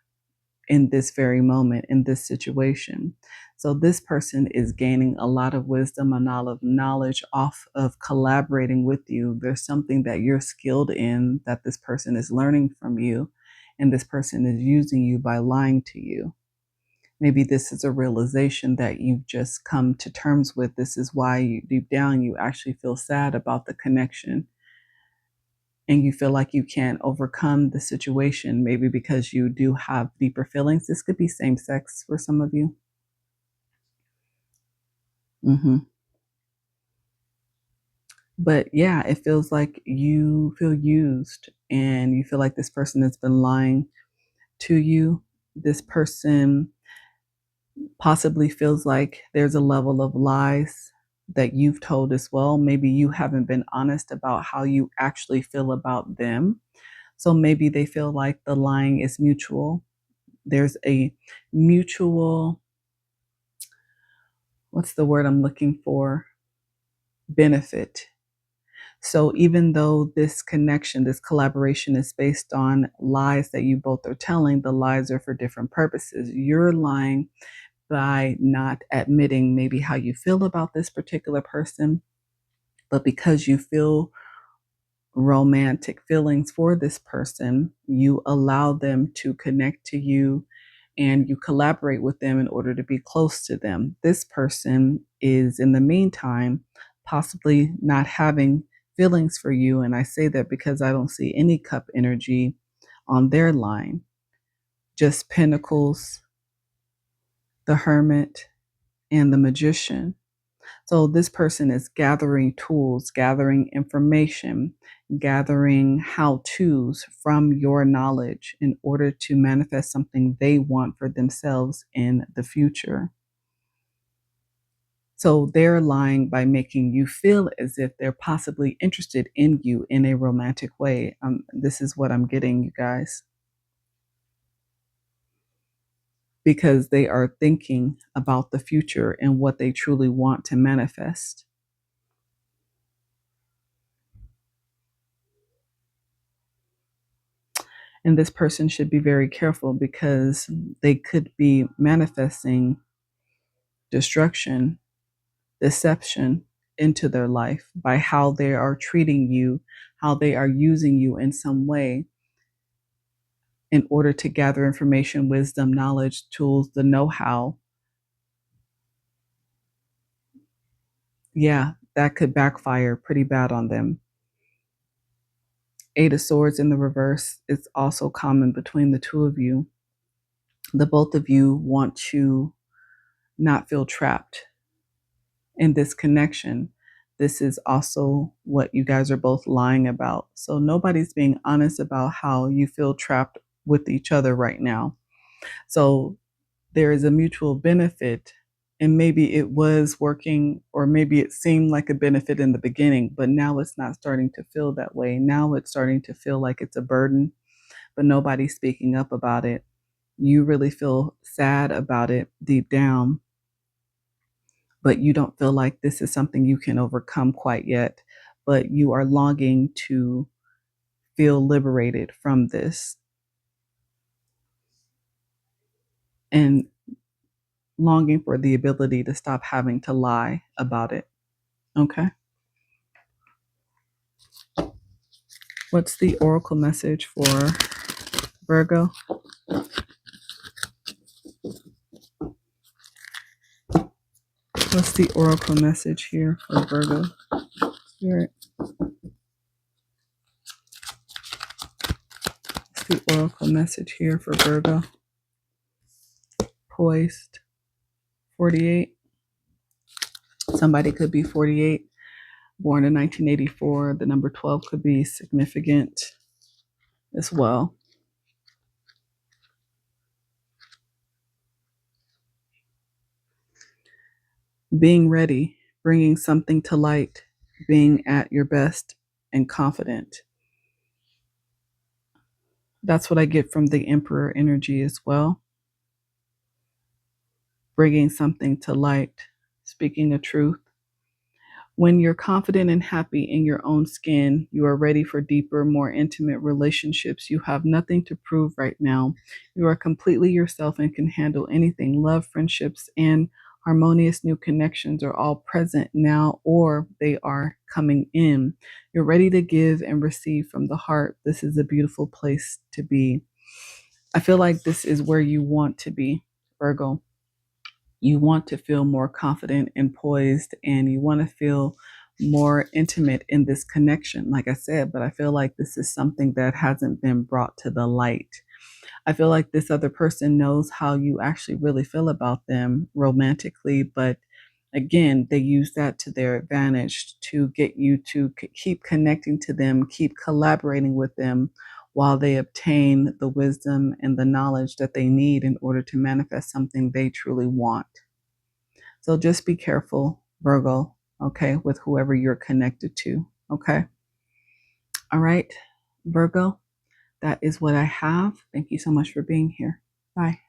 in this very moment, in this situation. So this person is gaining a lot of wisdom, a lot of knowledge off of collaborating with you. There's something that you're skilled in that this person is learning from you, and this person is using you by lying to you. Maybe this is a realization that you've just come to terms with. This is why deep down you actually feel sad about the connection, and you feel like you can't overcome the situation, maybe because you do have deeper feelings. This could be same sex for some of you. hmm But yeah, it feels like you feel used and you feel like this person has been lying to you. This person possibly feels like there's a level of lies that you've told as well. Maybe you haven't been honest about how you actually feel about them. So maybe they feel like the lying is mutual. There's a mutual, what's the word I'm looking for? Benefit. So even though this connection, this collaboration is based on lies that you both are telling, the lies are for different purposes. You're lying by not admitting maybe how you feel about this particular person, but because you feel romantic feelings for this person, you allow them to connect to you and you collaborate with them in order to be close to them. This person is, in the meantime, possibly not having feelings for you. And I say that because I don't see any cup energy on their line, just pentacles, the hermit, and the magician. So this person is gathering tools, gathering information, gathering how-tos from your knowledge in order to manifest something they want for themselves in the future. So they're lying by making you feel as if they're possibly interested in you in a romantic way. This is what I'm getting, you guys, because they are thinking about the future and what they truly want to manifest. And this person should be very careful because they could be manifesting destruction, deception into their life by how they are treating you, how they are using you in some way in order to gather information, wisdom, knowledge, tools, the know-how. Yeah, that could backfire pretty bad on them. Eight of Swords in the reverse is also common between the two of you. The both of you want to not feel trapped in this connection. This is also what you guys are both lying about. So nobody's being honest about how you feel trapped with each other right now. So there is a mutual benefit, and maybe it was working, or maybe it seemed like a benefit in the beginning, but now it's not starting to feel that way. Now it's starting to feel like it's a burden, but nobody's speaking up about it. You really feel sad about it deep down, but you don't feel like this is something you can overcome quite yet. But you are longing to feel liberated from this and longing for the ability to stop having to lie about it. Okay. What's the oracle message for Virgo? What's the oracle message here for Virgo? Spirit. What's the oracle message here for Virgo? Poised. 48. Somebody could be 48, born in 1984. The number 12 could be significant as well. Being ready, bringing something to light, being at your best and confident. That's what I get from the Emperor energy as well. Bringing something to light, speaking the truth. When you're confident and happy in your own skin, you are ready for deeper, more intimate relationships. You have nothing to prove right now. You are completely yourself and can handle anything. Love, friendships, and harmonious new connections are all present now, or they are coming in. You're ready to give and receive from the heart. This is a beautiful place to be. I feel like this is where you want to be, Virgo. You want to feel more confident and poised, and you want to feel more intimate in this connection, like I said, but I feel like this is something that hasn't been brought to the light. I feel like this other person knows how you actually really feel about them romantically, but again, they use that to their advantage to get you to keep connecting to them, keep collaborating with them while they obtain the wisdom and the knowledge that they need in order to manifest something they truly want. So just be careful, Virgo, okay, with whoever you're connected to, okay? All right, Virgo, that is what I have. Thank you so much for being here. Bye.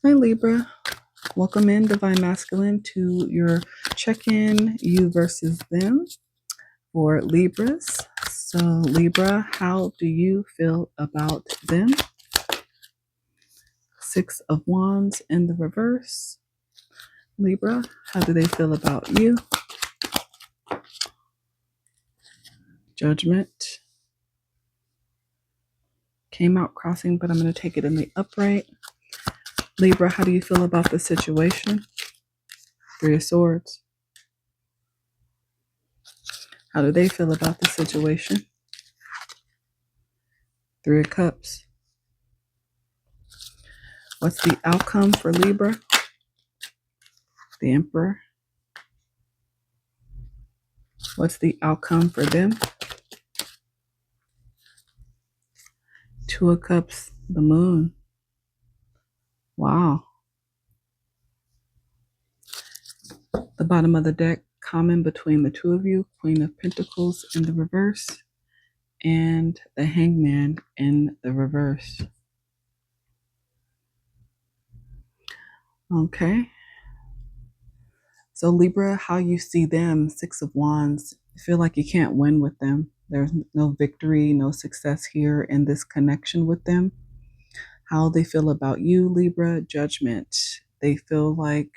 Hi, Libra. Welcome in, Divine Masculine, to your check-in, you versus them for Libras. So, Libra, how do you feel about them? Six of Wands in the reverse. Libra, how do they feel about you? Judgment. Came out crossing, but I'm going to take it in the upright. Libra, how do you feel about the situation? Three of Swords. How do they feel about the situation? Three of Cups. What's the outcome for Libra? The Emperor. What's the outcome for them? Two of Cups, the Moon. Wow. The bottom of the deck, common between the two of you, Queen of Pentacles in the reverse and the Hangman in the reverse. Okay. So Libra, how you see them, Six of Wands, you feel like you can't win with them. There's no victory, no success here in this connection with them. How they feel about you, Libra, Judgment. They feel like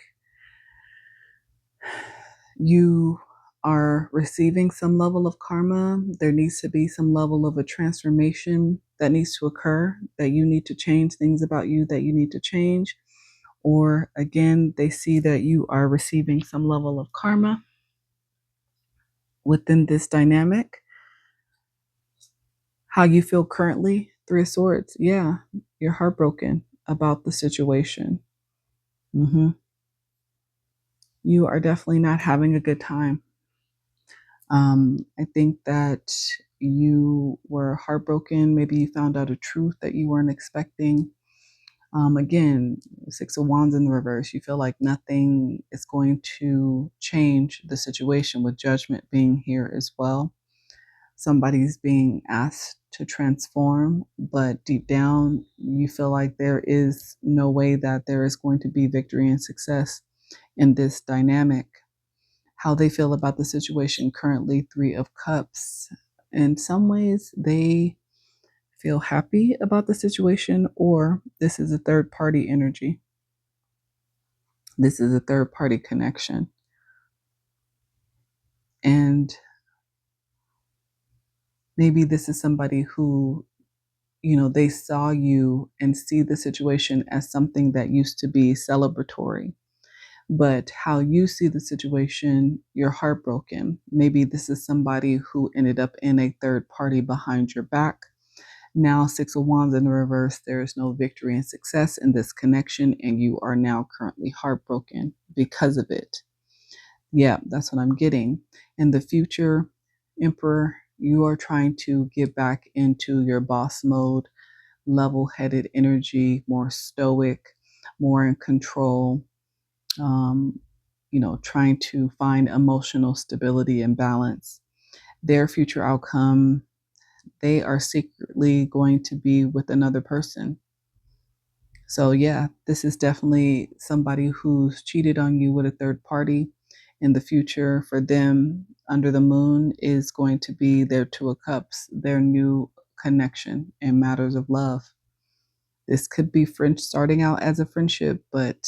you are receiving some level of karma. There needs to be some level of a transformation that needs to occur, that you need to change things about you that you need to change. Or again, they see that you are receiving some level of karma within this dynamic. How you feel currently, Three of Swords. Yeah, you're heartbroken about the situation. hmm You are definitely not having a good time. I think that you were heartbroken. Maybe you found out a truth that you weren't expecting. Again, Six of Wands in the reverse. You feel like nothing is going to change the situation, with Judgment being here as well. Somebody's being asked to transform, but deep down, you feel like there is no way that there is going to be victory and success in this dynamic. How they feel about the situation currently, Three of Cups. In some ways, they feel happy about the situation, or this is a third party energy. This is a third party connection. And maybe this is somebody who, they saw you and see the situation as something that used to be celebratory. But how you see the situation, you're heartbroken. Maybe this is somebody who ended up in a third party behind your back. Now, Six of Wands in the reverse, there is no victory and success in this connection, and you are now currently heartbroken because of it. Yeah, that's what I'm getting. In the future, Emperor, you are trying to get back into your boss mode, level headed energy, more stoic, more in control, trying to find emotional stability and balance. Their future outcome, they are secretly going to be with another person. So, yeah, this is definitely somebody who's cheated on you with a third party. In the future, for them, under the moon is going to be their Two of Cups, their new connection in matters of love. This could be French starting out as a friendship, but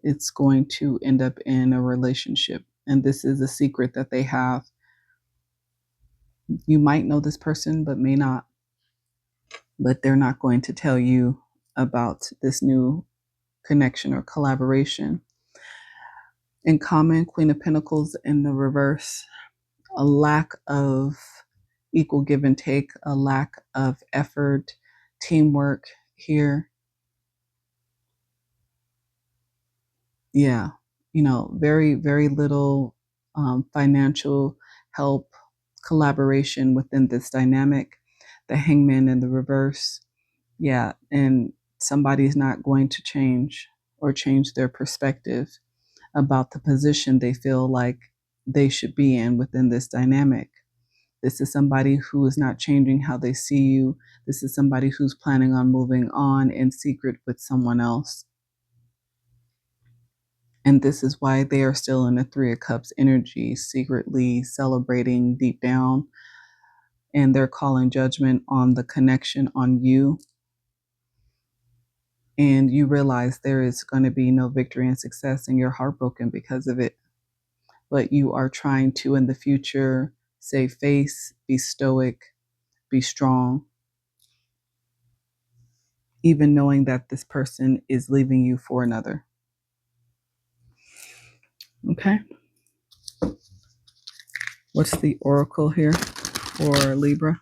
it's going to end up in a relationship. And this is a secret that they have. You might know this person, but may not. But they're not going to tell you about this new connection or collaboration. In common, Queen of Pentacles in the reverse, a lack of equal give and take, a lack of effort, teamwork here. Yeah, very, very little financial help, collaboration within this dynamic. The Hangman in the reverse. Yeah, and somebody's not going to change or change their perspective about the position they feel like they should be in within this dynamic. This is somebody who is not changing how they see you. This is somebody who's planning on moving on in secret with someone else. And this is why they are still in the Three of Cups energy, secretly celebrating deep down. And they're calling judgment on the connection on you. And you realize there is going to be no victory and success, and you're heartbroken because of it. But you are trying to, in the future, save face, be stoic, be strong, even knowing that this person is leaving you for another. Okay. What's the oracle here for Libra?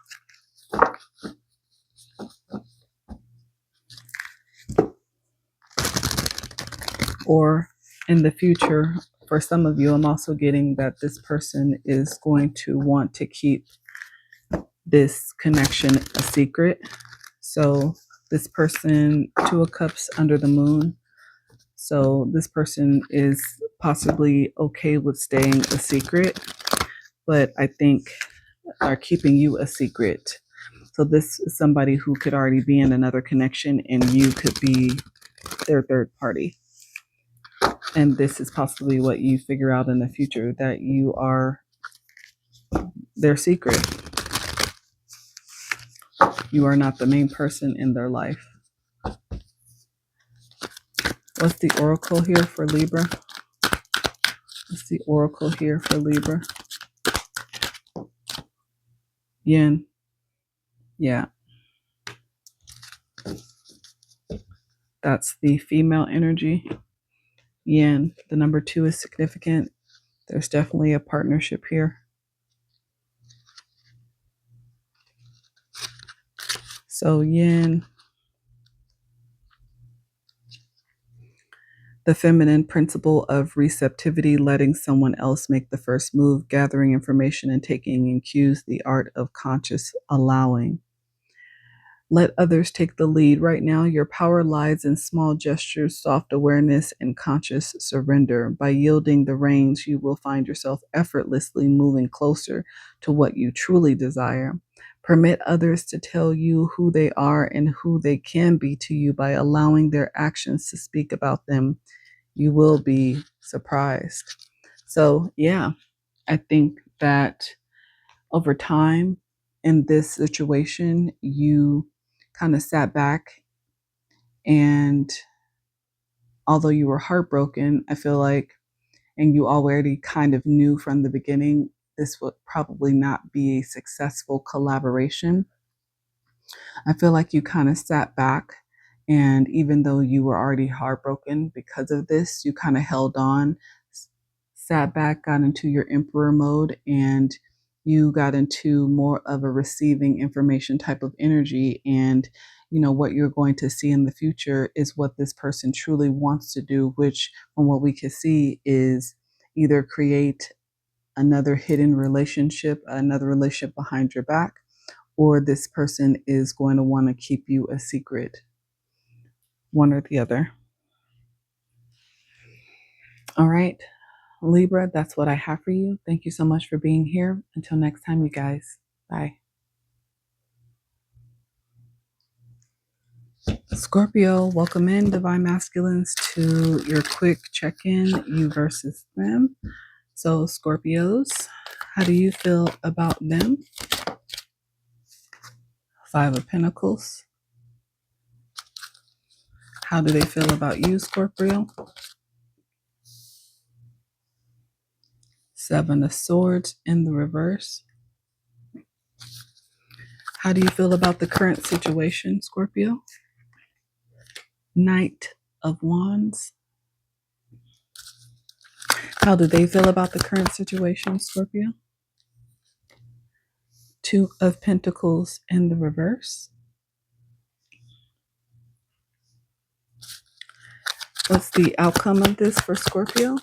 Or in the future, for some of you, I'm also getting that this person is going to want to keep this connection a secret. So this person, Two of Cups under the moon. So this person is possibly okay with staying a secret, but I think are keeping you a secret. So this is somebody who could already be in another connection, and you could be their third party. And this is possibly what you figure out in the future, that you are their secret. You are not the main person in their life. What's the oracle here for Libra? What's the oracle here for Libra? Yin. Yeah. That's the female energy. Yin. The number 2 is significant. There's definitely a partnership here. So yin, the feminine principle of receptivity, letting someone else make the first move, gathering information and taking in cues, the art of conscious allowing. Let others take the lead. Right now, your power lies in small gestures, soft awareness, and conscious surrender. By yielding the reins, you will find yourself effortlessly moving closer to what you truly desire. Permit others to tell you who they are and who they can be to you by allowing their actions to speak about them. You will be surprised. So, yeah, I think that over time in this situation, you kind of sat back, and although you were heartbroken, I feel like, and you already kind of knew from the beginning, this would probably not be a successful collaboration. I feel like you kind of sat back, and even though you were already heartbroken because of this, you kind of held on, sat back, got into your emperor mode, and you got into more of a receiving information type of energy. And what you're going to see in the future is what this person truly wants to do, which from what we can see is either create another relationship behind your back, or this person is going to want to keep you a secret, one or the other. All right, Libra, that's what I have for you. Thank you so much for being here. Until next time, you guys. Bye. Scorpio, welcome in, Divine Masculines, to your quick check-in, you versus them. So, Scorpios, how do you feel about them? Five of Pentacles. How do they feel about you, Scorpio? Seven of Swords in the reverse. How do you feel about the current situation, Scorpio? Knight of Wands. How do they feel about the current situation, Scorpio? Two of Pentacles in the reverse. What's the outcome of this for Scorpio?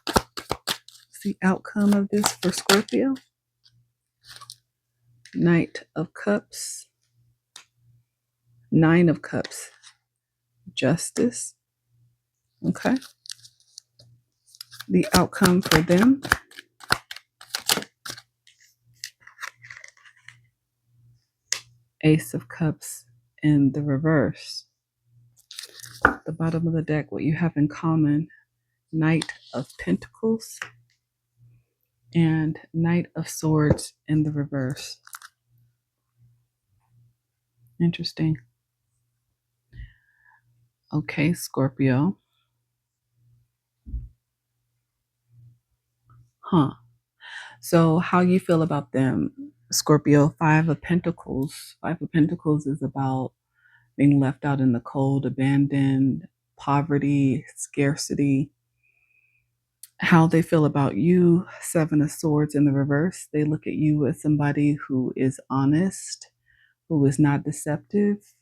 What's the outcome of this for Scorpio? Knight of Cups. Nine of Cups. Justice. Okay. The outcome for them. Ace of Cups in the reverse. The bottom of the deck, what you have in common. Knight of Pentacles and Knight of Swords in the reverse. Interesting. Okay, Scorpio. So how you feel about them, Scorpio? Five of Pentacles. Five of Pentacles is about being left out in the cold, abandoned, poverty, scarcity. How they feel about you, Seven of Swords in the reverse. They look at you as somebody who is honest, who is not deceptive,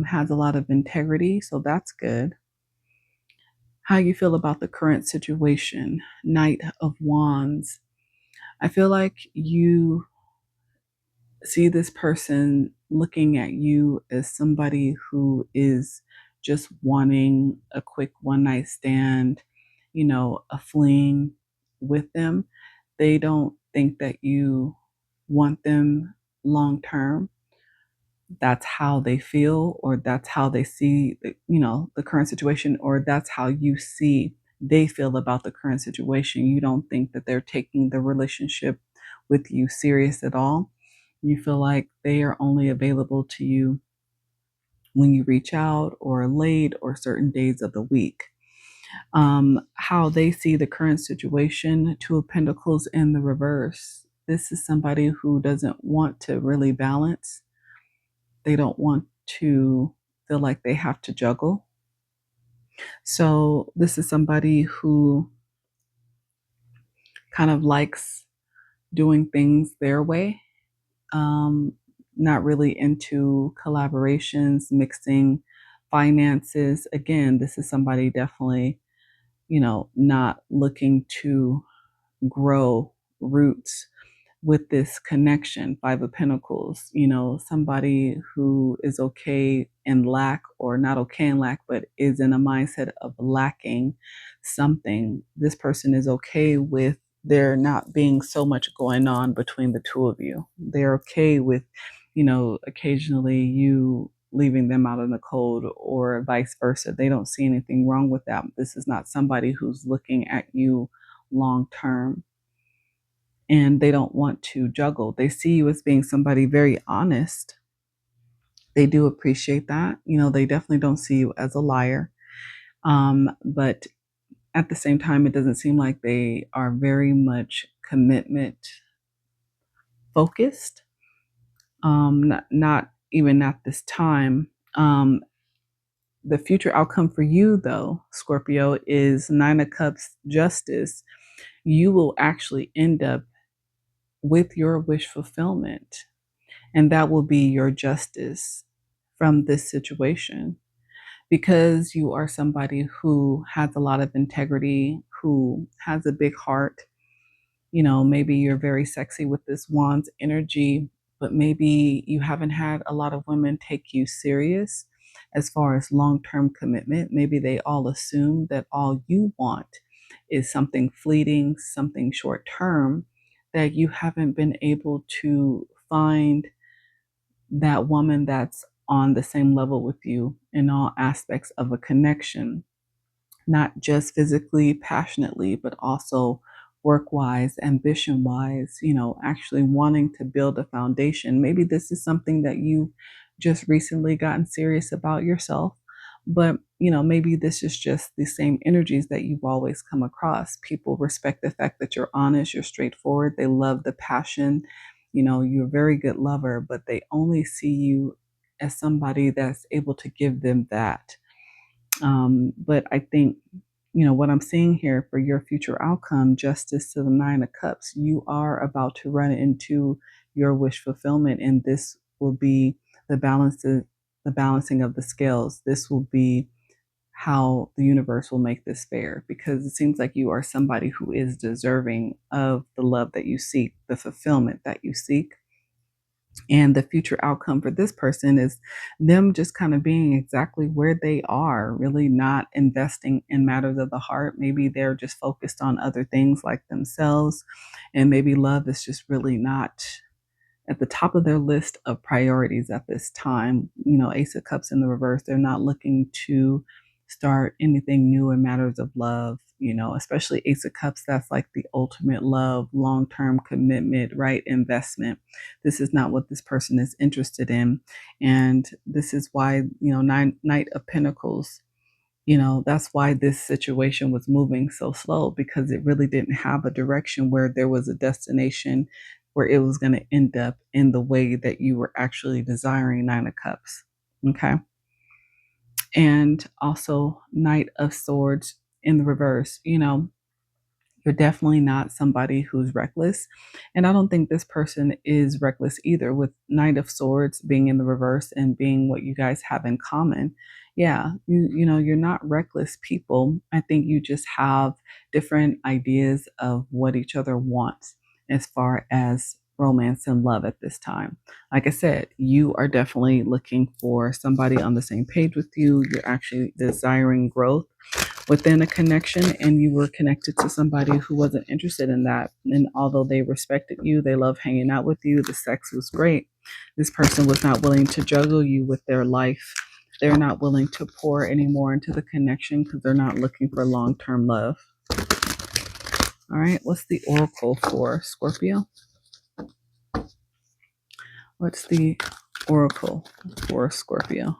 has a lot of integrity, so that's good. How you feel about the current situation, Knight of Wands. I feel like you see this person looking at you as somebody who is just wanting a quick one night stand, a fling with them. They don't think that you want them long term. That's how they feel, or that's how they see the current situation, or that's how you see they feel about the current situation. You don't think that they're taking the relationship with you serious at all. You feel like they are only available to you when you reach out, or late, or certain days of the week. How they see the current situation, Two of Pentacles in the reverse. This is somebody who doesn't want to really balance. They don't want to feel like they have to juggle. So this is somebody who kind of likes doing things their way. not really into collaborations, mixing finances. Again, this is somebody definitely, not looking to grow roots with this connection. Five of Pentacles, somebody who is okay in lack, or not okay in lack, but is in a mindset of lacking something. This person is okay with there not being so much going on between the two of you. They're okay with, occasionally you leaving them out in the cold, or vice versa. They don't see anything wrong with that. This is not somebody who's looking at you long term, and they don't want to juggle. They see you as being somebody very honest. They do appreciate that. They definitely don't see you as a liar. But at the same time, it doesn't seem like they are very much commitment focused. Not even at this time. The future outcome for you, though, Scorpio, is Nine of Cups, Justice. You will actually end up with your wish fulfillment, and that will be your justice from this situation, because you are somebody who has a lot of integrity, who has a big heart. Maybe you're very sexy with this Wands energy, but maybe you haven't had a lot of women take you serious as far as long-term commitment. Maybe they all assume that all you want is something fleeting, something short-term, that you haven't been able to find that woman that's on the same level with you in all aspects of a connection, not just physically, passionately, but also work wise, ambition wise, actually wanting to build a foundation. Maybe this is something that you've just recently gotten serious about yourself, but maybe this is just the same energies that you've always come across. People respect the fact that you're honest, you're straightforward, they love the passion. You're a very good lover, but they only see you as somebody that's able to give them that. But I think, what I'm seeing here for your future outcome, Justice to the Nine of Cups, you are about to run into your wish fulfillment, and this will be the balance, the balancing of the scales. This will be how the universe will make this fair, because it seems like you are somebody who is deserving of the love that you seek, the fulfillment that you seek. And the future outcome for this person is them just kind of being exactly where they are, really not investing in matters of the heart. Maybe they're just focused on other things like themselves. And maybe love is just really not at the top of their list of priorities at this time. Ace of Cups in the reverse, they're not looking to start anything new in matters of love, especially Ace of Cups. That's like the ultimate love, long term commitment, right? Investment. This is not what this person is interested in. And this is why, Knight of Pentacles, that's why this situation was moving so slow, because it really didn't have a direction where there was a destination where it was going to end up in the way that you were actually desiring. Nine of Cups. Okay. And also Knight of Swords in the reverse. You're definitely not somebody who's reckless. And I don't think this person is reckless either, with Knight of Swords being in the reverse and being what you guys have in common. Yeah, you're not reckless people. I think you just have different ideas of what each other wants as far as romance and love at this time. Like I said, you are definitely looking for somebody on the same page with you. You're actually desiring growth within a connection, and you were connected to somebody who wasn't interested in that. And although they respected you, they loved hanging out with you, the sex was great, this person was not willing to juggle you with their life. They're not willing to pour any more into the connection because they're not looking for long-term love. All right, what's the oracle for Scorpio? What's the oracle for Scorpio?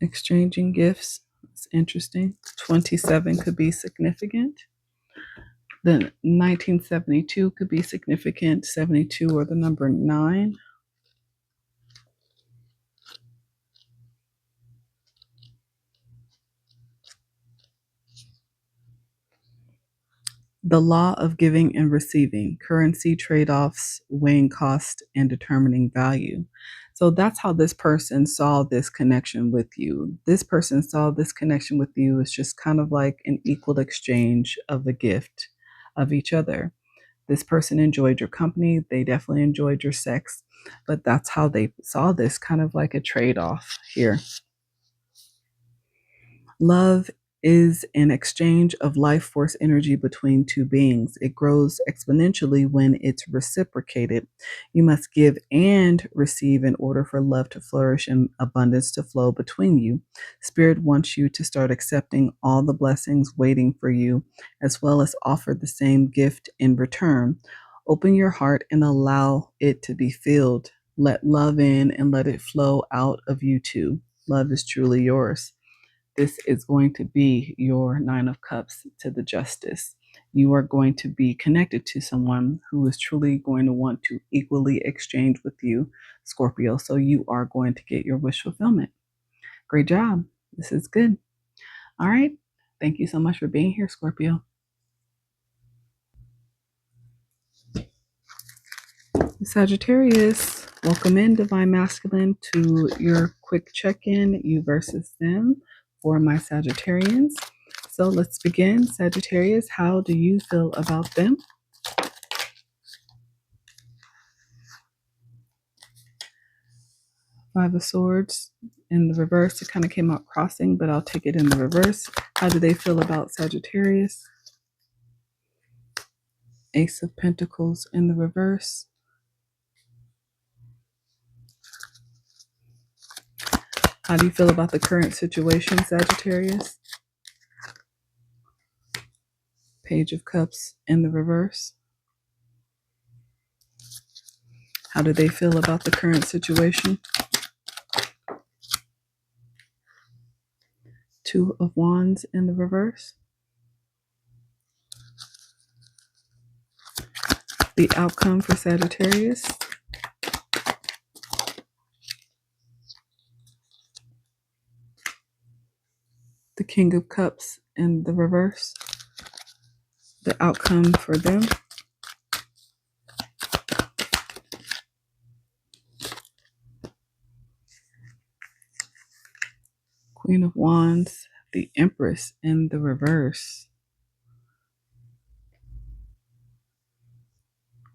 Exchanging gifts. It's interesting. 27 could be significant. The 1972 could be significant. 72 or the number 9. The law of giving and receiving, currency trade-offs, weighing cost, and determining value. So that's how this person saw this connection with you. This person saw this connection with you as just kind of like an equal exchange of the gift of each other. This person enjoyed your company, they definitely enjoyed your sex, but that's how they saw this, kind of like a trade-off here. Love is an exchange of life force energy between two beings. It grows exponentially when it's reciprocated. You must give and receive in order for love to flourish and abundance to flow between you. Spirit wants you to start accepting all the blessings waiting for you, as well as offer the same gift in return. Open your heart and allow it to be filled. Let love in and let it flow out of you too. Love is truly yours. This is going to be your Nine of Cups to the Justice. You are going to be connected to someone who is truly going to want to equally exchange with you, Scorpio. So you are going to get your wish fulfillment. Great job. This is good. All right. Thank you so much for being here, Scorpio. Sagittarius, welcome in, Divine Masculine, to your quick check-in, you versus them, for my Sagittarians. So let's begin. Sagittarius, how do you feel about them? Five of Swords in the reverse. It kind of came out crossing, but I'll take it in the reverse. How do they feel about Sagittarius? Ace of Pentacles in the reverse. How do you feel about the current situation, Sagittarius? Page of Cups in the reverse. How do they feel about the current situation? Two of Wands in the reverse. The outcome for Sagittarius. The King of Cups in the reverse. The outcome for them. Queen of Wands. The Empress in the reverse.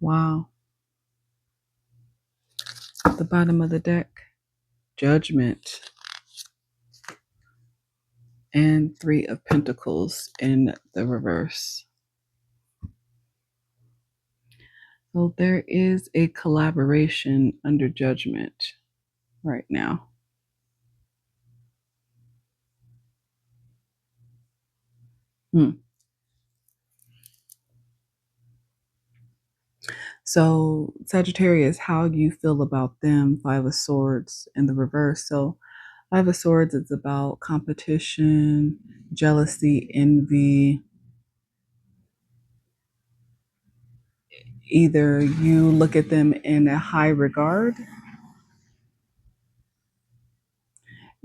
Wow. At the bottom of the deck, Judgment. And Three of Pentacles in the reverse. So there is a collaboration under Judgment right now. So Sagittarius, how do you feel about them? Five of Swords in the reverse. So Five of Swords, it's about competition, jealousy, envy. Either you look at them in a high regard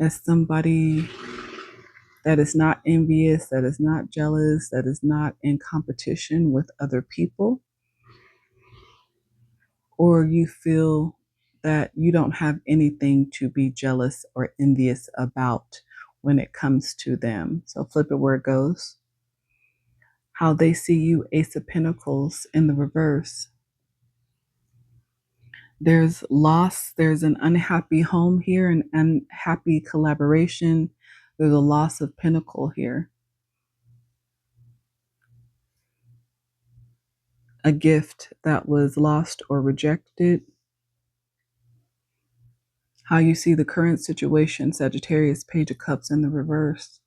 as somebody that is not envious, that is not jealous, that is not in competition with other people, or you feel that you don't have anything to be jealous or envious about when it comes to them. So flip it where it goes. How they see you, Ace of Pentacles in the reverse. There's loss, there's an unhappy home here, an unhappy collaboration. There's a loss of Pentacle here. A gift that was lost or rejected. How you see the current situation, Sagittarius, Page of Cups in the reverse.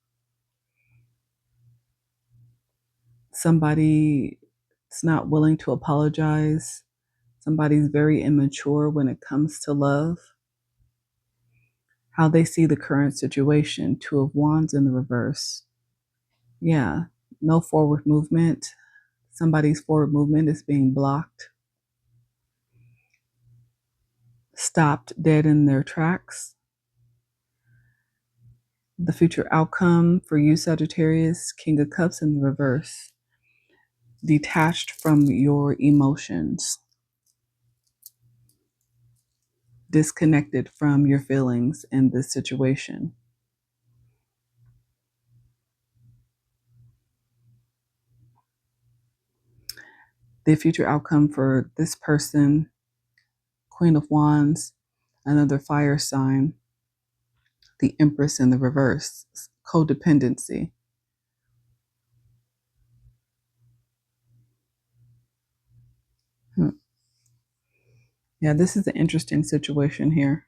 Somebody is not willing to apologize. Somebody's very immature when it comes to love. How they see the current situation, Two of Wands in the reverse. Yeah, no forward movement. Somebody's forward movement is being blocked. Stopped dead in their tracks. The future outcome for you, Sagittarius, King of Cups in the reverse. detached from your emotions, disconnected from your feelings in this situation. The future outcome for this person, Queen of Wands, another fire sign, the Empress in the reverse, codependency. Hmm. Yeah, this is an interesting situation here.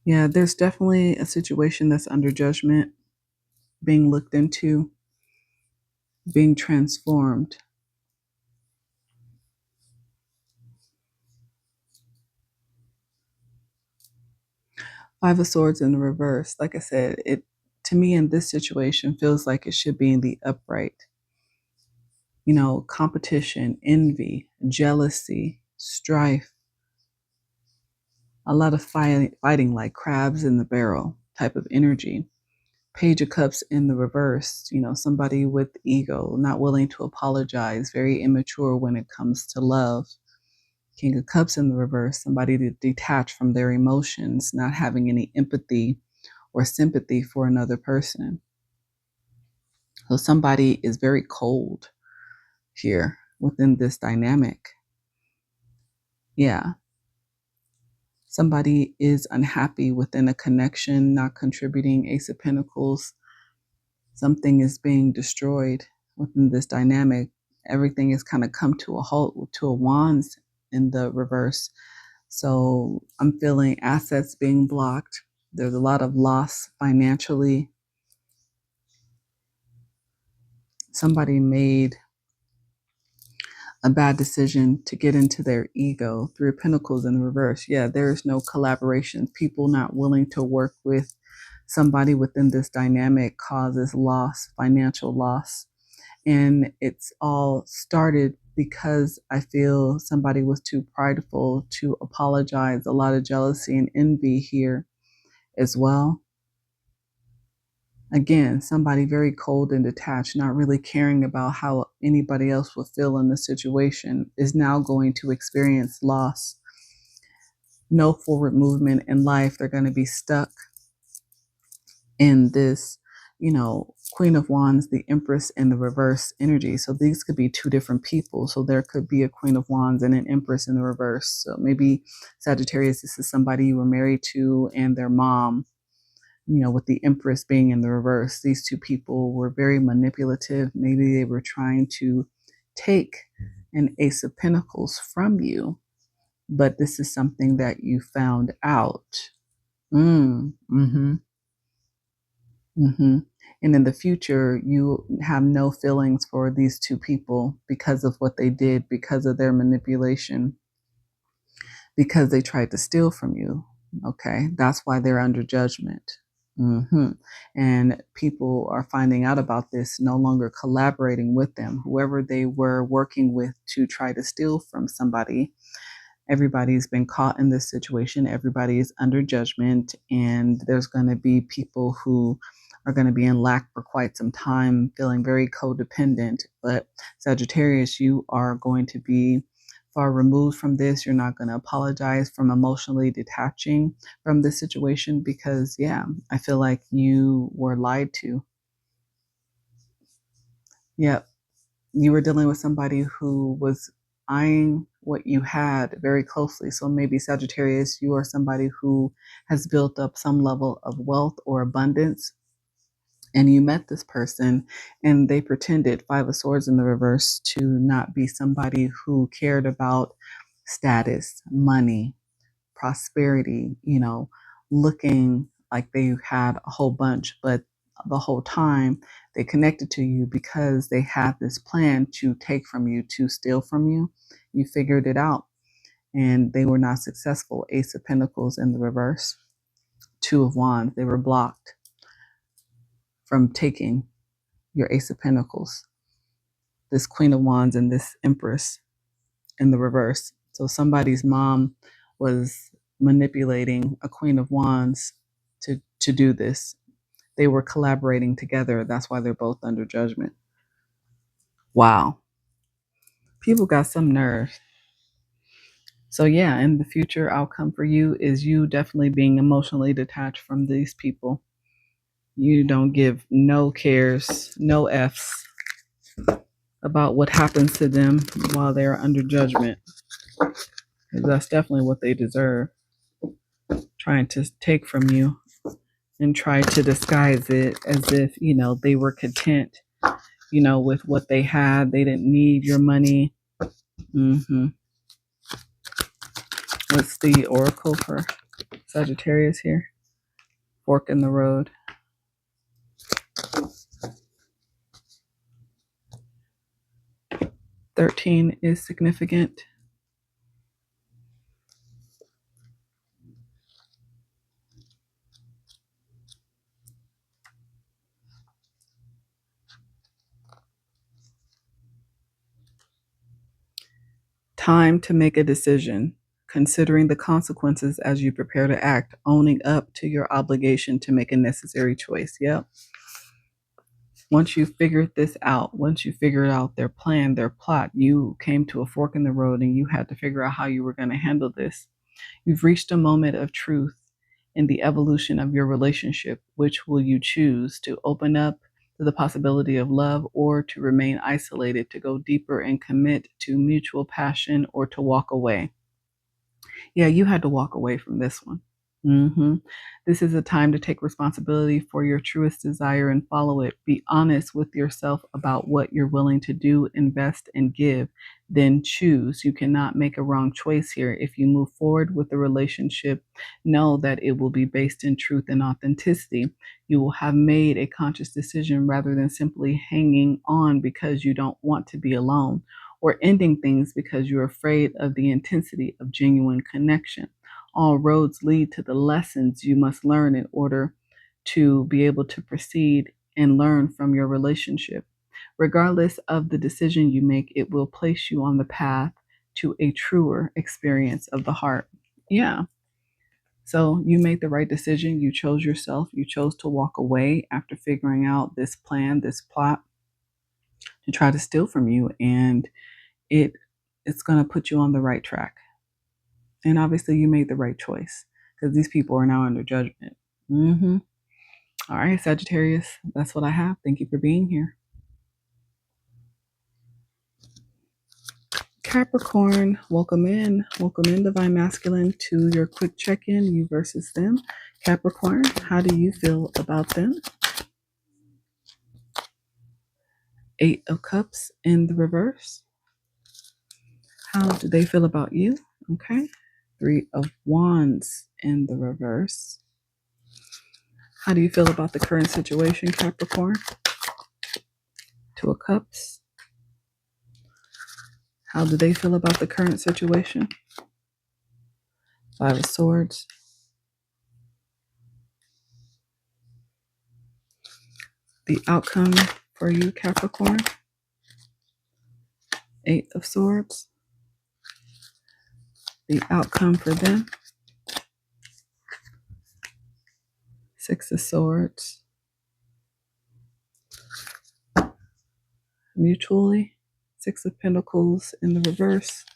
Yeah, there's definitely a situation that's under judgment, being looked into, being transformed. Five of Swords in the reverse. Like I said, it to me in this situation feels like it should be in the upright. You know, competition, envy, jealousy, strife, a lot of fighting like crabs in the barrel type of energy. Page of Cups in the reverse, you know, somebody with ego, not willing to apologize, very immature when it comes to love. King of Cups in the reverse, somebody to detach from their emotions, not having any empathy or sympathy for another person. So somebody is very cold here within this dynamic. Yeah. Somebody is unhappy within a connection, not contributing. Ace of Pentacles, something is being destroyed within this dynamic. Everything has kind of come to a halt with Two of Wands in the reverse. So I'm feeling assets being blocked. There's a lot of loss financially. Somebody made a bad decision to get into their ego. Three of Pentacles in the reverse. Yeah, there's no collaboration. People not willing to work with somebody within this dynamic causes loss, financial loss. And it's all started because I feel somebody was too prideful to apologize. A lot of jealousy and envy here as well. Again, somebody very cold and detached, not really caring about how anybody else will feel in the situation, is now going to experience loss. No forward movement in life. They're going to be stuck in this, you know, Queen of Wands, the Empress, and the reverse energy. So these could be two different people. So there could be a Queen of Wands and an Empress in the reverse. So maybe Sagittarius, this is somebody you were married to and their mom, you know, with the Empress being in the reverse. These two people were very manipulative. Maybe they were trying to take an Ace of Pentacles from you, but this is something that you found out. Mm-hmm. Mm-hmm. And in the future, you have no feelings for these two people because of what they did, because of their manipulation, because they tried to steal from you. Okay. That's why they're under judgment. Hmm. And people are finding out about this, no longer collaborating with them. Whoever they were working with to try to steal from somebody, everybody's been caught in this situation. Everybody is under judgment, and there's going to be people who are going to be in lack for quite some time, feeling very codependent. But Sagittarius, you are going to be far removed from this. You're not going to apologize from emotionally detaching from this situation because, yeah, I feel like you were lied to. Yep. You were dealing with somebody who was eyeing what you had very closely. So maybe Sagittarius, you are somebody who has built up some level of wealth or abundance, and you met this person and they pretended, Five of Swords in the reverse, to not be somebody who cared about status, money, prosperity, you know, looking like they had a whole bunch, but the whole time they connected to you because they had this plan to take from you, to steal from you. You figured it out and they were not successful. Ace of Pentacles in the reverse, Two of Wands, they were blocked from taking your Ace of Pentacles, this Queen of Wands, and this Empress in the reverse. So somebody's mom was manipulating a Queen of Wands to do this. They were collaborating together. That's why they're both under judgment. Wow. People got some nerve. So yeah, in the future outcome for you is you definitely being emotionally detached from these people. You don't give no cares, no F's about what happens to them while they're under judgment. That's definitely what they deserve. Trying to take from you and try to disguise it as if, they were content, with what they had. They didn't need your money. What's the oracle for Sagittarius here? Fork in the road. 13 is significant. Time to make a decision, considering the consequences as you prepare to act, owning up to your obligation to make a necessary choice. Yep. Once you figured this out, once you figured out their plan, their plot, you came to a fork in the road and you had to figure out how you were going to handle this. You've reached a moment of truth in the evolution of your relationship. Which will you choose, to open up to the possibility of love, or to remain isolated, to go deeper and commit to mutual passion, or to walk away? Yeah, you had to walk away from this one. This is a time to take responsibility for your truest desire and follow it. Be honest with yourself about what you're willing to do, invest, and give. Then choose. You cannot make a wrong choice here. If you move forward with the relationship, know that it will be based in truth and authenticity. You will have made a conscious decision rather than simply hanging on because you don't want to be alone, or ending things because you're afraid of the intensity of genuine connection. All roads lead to the lessons you must learn in order to be able to proceed and learn from your relationship. Regardless of the decision you make, it will place you on the path to a truer experience of the heart. Yeah. So you made the right decision. You chose yourself. You chose to walk away after figuring out this plan, this plot to try to steal from you. And it's going to put you on the right track. And obviously, you made the right choice because these people are now under judgment. All right, Sagittarius, that's what I have. Thank you for being here. Capricorn, welcome in. Welcome in, Divine Masculine, to your quick check-in, you versus them. Capricorn, how do you feel about them? 8 of Cups in the reverse. How do they feel about you? Okay. 3 of Wands in the reverse. How do you feel about the current situation, Capricorn? 2 of Cups. How do they feel about the current situation? 5 of Swords. The outcome for you, Capricorn? 8 of Swords. The outcome for them? 6 of Swords. Mutually, 6 of Pentacles in the reverse,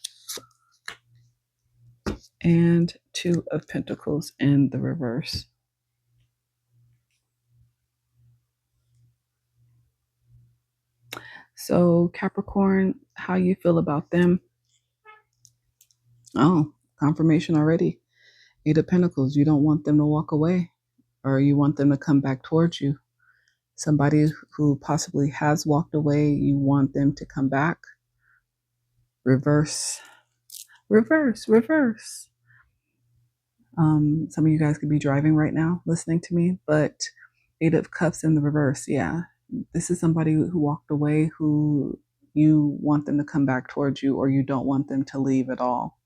and 2 of Pentacles in the reverse. So Capricorn, how you feel about them? Oh, confirmation already. 8 of Pentacles, you don't want them to walk away, or you want them to come back towards you. Somebody who possibly has walked away, you want them to come back. Reverse, reverse, reverse. Some of you guys could be driving right now listening to me, but 8 of Cups in the reverse. Yeah. This is somebody who walked away, who you want them to come back towards you, or you don't want them to leave at all.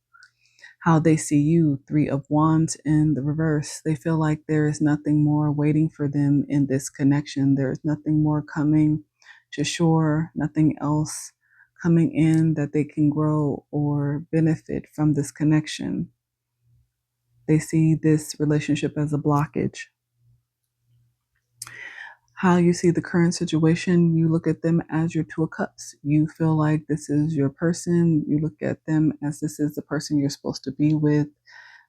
How they see you, 3 of Wands in the reverse. They feel like there is nothing more waiting for them in this connection. There is nothing more coming to shore, nothing else coming in that they can grow or benefit from this connection. They see this relationship as a blockage. How you see the current situation, you look at them as your Two of Cups. You feel like this is your person. You look at them as this is the person you're supposed to be with.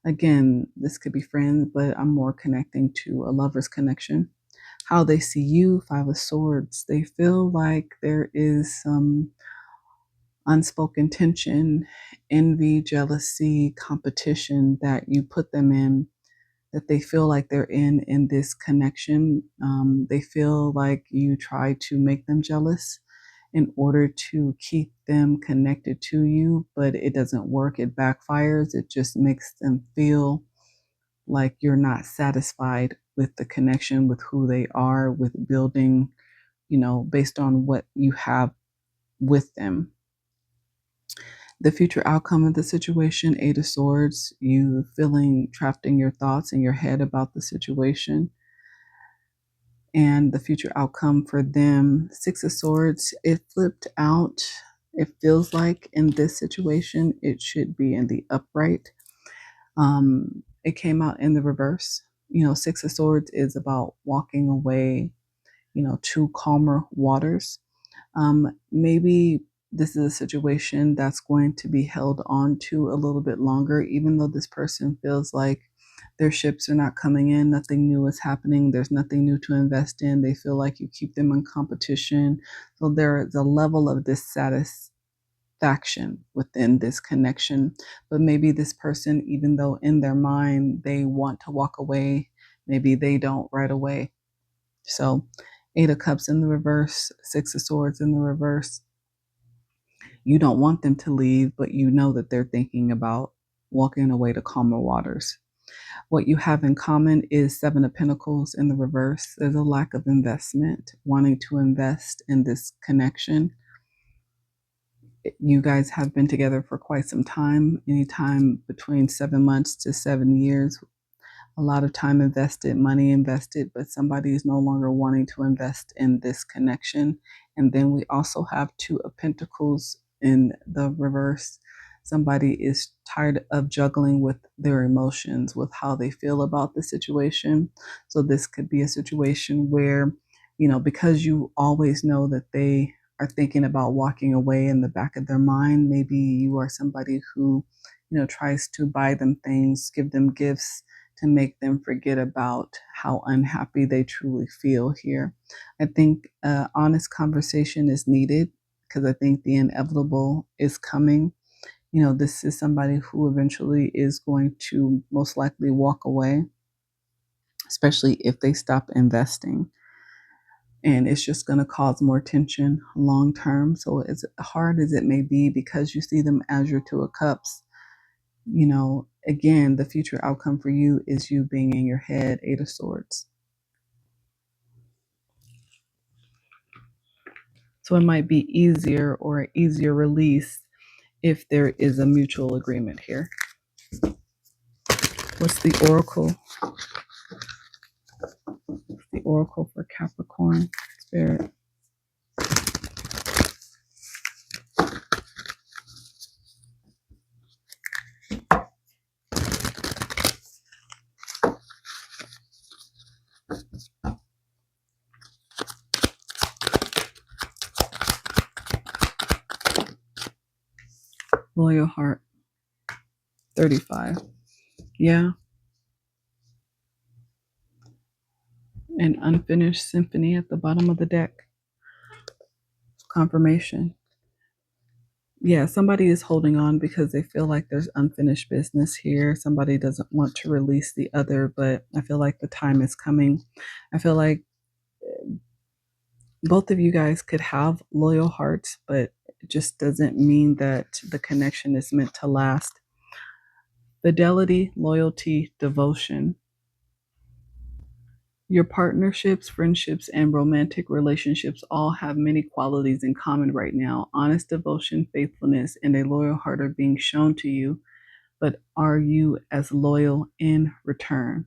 Again, this could be friends, but I'm more connecting to a lover's connection. How they see you, Five of Swords. They feel like there is some unspoken tension, envy, jealousy, competition that you put them in, that they feel like they're in this connection. They feel like you try to make them jealous in order to keep them connected to you, but it doesn't work. It backfires. It just makes them feel like you're not satisfied with the connection, with who they are, with building, based on what you have with them. The future outcome of the situation, Eight of Swords, you feeling trapped in your thoughts in your head about the situation. And the future outcome for them, Six of Swords, it flipped out. It feels like in this situation, it should be in the upright. It came out in the reverse. Six of Swords is about walking away, to calmer waters. Maybe this is a situation that's going to be held on to a little bit longer, even though this person feels like their ships are not coming in, nothing new is happening, there's nothing new to invest in. They feel like you keep them in competition. So there is a level of dissatisfaction within this connection. But maybe this person, even though in their mind they want to walk away, maybe they don't right away. So Eight of Cups in the reverse, Six of Swords in the reverse. You don't want them to leave, but you know that they're thinking about walking away to calmer waters. What you have in common is Seven of Pentacles in the reverse. There's a lack of investment, wanting to invest in this connection. You guys have been together for quite some time, anytime between 7 months to 7 years. A lot of time invested, money invested, but somebody is no longer wanting to invest in this connection. And then we also have Two of Pentacles in the reverse. Somebody is tired of juggling with their emotions, with how they feel about the situation. So this could be a situation where, because you always know that they are thinking about walking away in the back of their mind, maybe you are somebody who, tries to buy them things, give them gifts, to make them forget about how unhappy they truly feel here. I think honest conversation is needed because I think the inevitable is coming. This is somebody who eventually is going to most likely walk away, especially if they stop investing. And it's just going to cause more tension long term. So, as hard as it may be, because you see them as your Two of Cups, again, the future outcome for you is you being in your head, Eight of Swords. So it might be easier or an easier release if there is a mutual agreement here. What's the oracle? The oracle for Capricorn Spirit. Loyal heart. 35. Yeah. An unfinished symphony at the bottom of the deck. Confirmation. Yeah, somebody is holding on because they feel like there's unfinished business here. Somebody doesn't want to release the other, but I feel like the time is coming. I feel like both of you guys could have loyal hearts, but it just doesn't mean that the connection is meant to last. Fidelity, loyalty, devotion. Your partnerships, friendships, and romantic relationships all have many qualities in common right now. Honest devotion, faithfulness, and a loyal heart are being shown to you, but are you as loyal in return?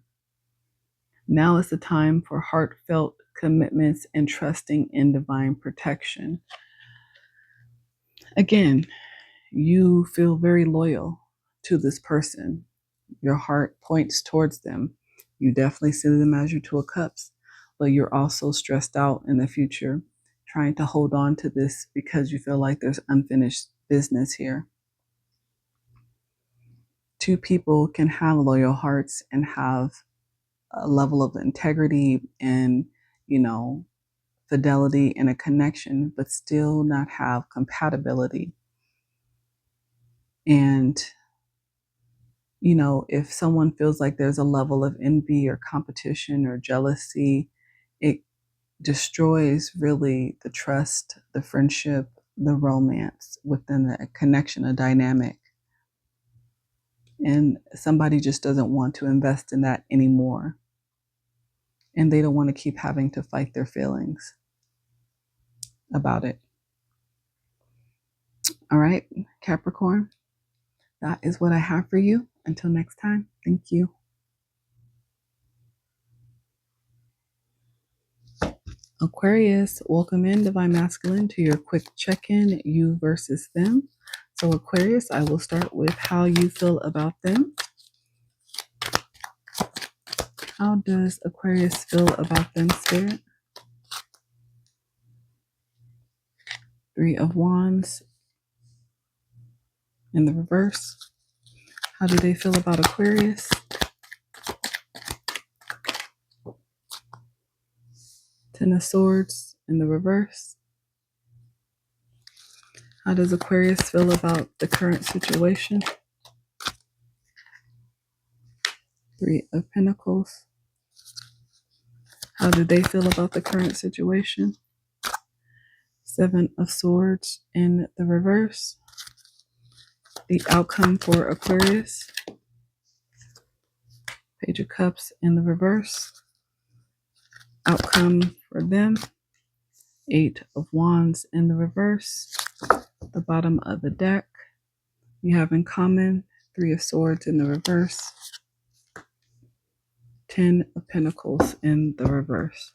Now is the time for heartfelt commitments and trusting in divine protection. Again, you feel very loyal to this person. Your heart points towards them. You definitely see them as your Two of Cups, but you're also stressed out in the future, trying to hold on to this because you feel like there's unfinished business here. Two people can have loyal hearts and have a level of integrity and, fidelity in a connection, but still not have compatibility. And, if someone feels like there's a level of envy or competition or jealousy, it destroys really the trust, the friendship, the romance within the connection, a dynamic. And somebody just doesn't want to invest in that anymore. And they don't want to keep having to fight their feelings about it. All right, Capricorn, that is what I have for you. Until next time, thank you. Aquarius, welcome in, Divine Masculine, to your quick check-in, you versus them. So Aquarius, I will start with how you feel about them. How does Aquarius feel about them, Spirit? Three of Wands in the reverse. How do they feel about Aquarius? Ten of Swords in the reverse. How does Aquarius feel about the current situation? Three of Pentacles. How do they feel about the current situation? Seven of Swords in the reverse. The outcome for Aquarius. Page of Cups in the reverse. Outcome for them. Eight of Wands in the reverse. The bottom of the deck. You have in common Three of Swords in the reverse. 10 of Pentacles in the reverse.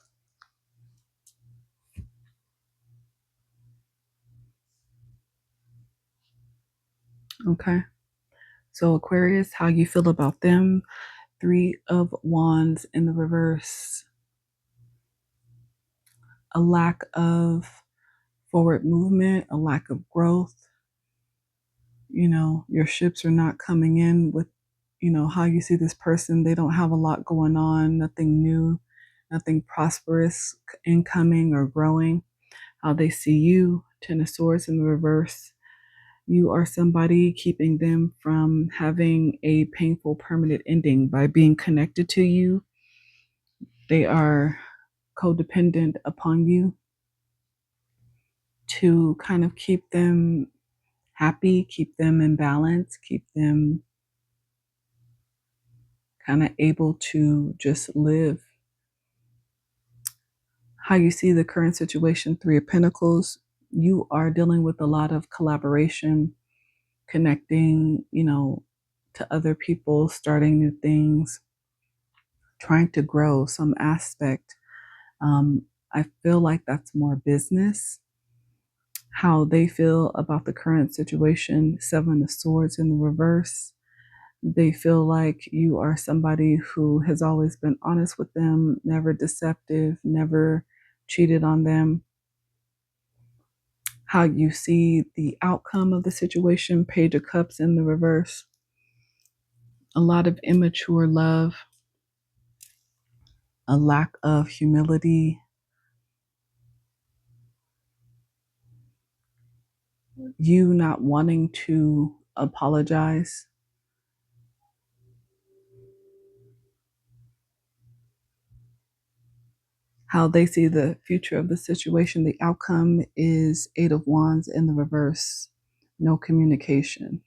Okay. So Aquarius, how you feel about them? Three of Wands in the reverse. A lack of forward movement, a lack of growth. Your ships are not coming in with, how you see this person. They don't have a lot going on, nothing new, nothing prosperous incoming or growing. How they see you, Ten of Swords in the reverse. You are somebody keeping them from having a painful permanent ending by being connected to you. They are codependent upon you to kind of keep them happy, keep them in balance, keep them kind of able to just live. How you see the current situation, Three of Pentacles, you are dealing with a lot of collaboration, connecting, to other people, starting new things, trying to grow some aspect. I feel like that's more business. How they feel about the current situation, Seven of Swords in the reverse. They feel like you are somebody who has always been honest with them, never deceptive, never cheated on them. How you see the outcome of the situation, Page of Cups in the reverse. A lot of immature love, a lack of humility, you not wanting to apologize. How they see the future of the situation, the outcome is Eight of Wands in the reverse, no communication.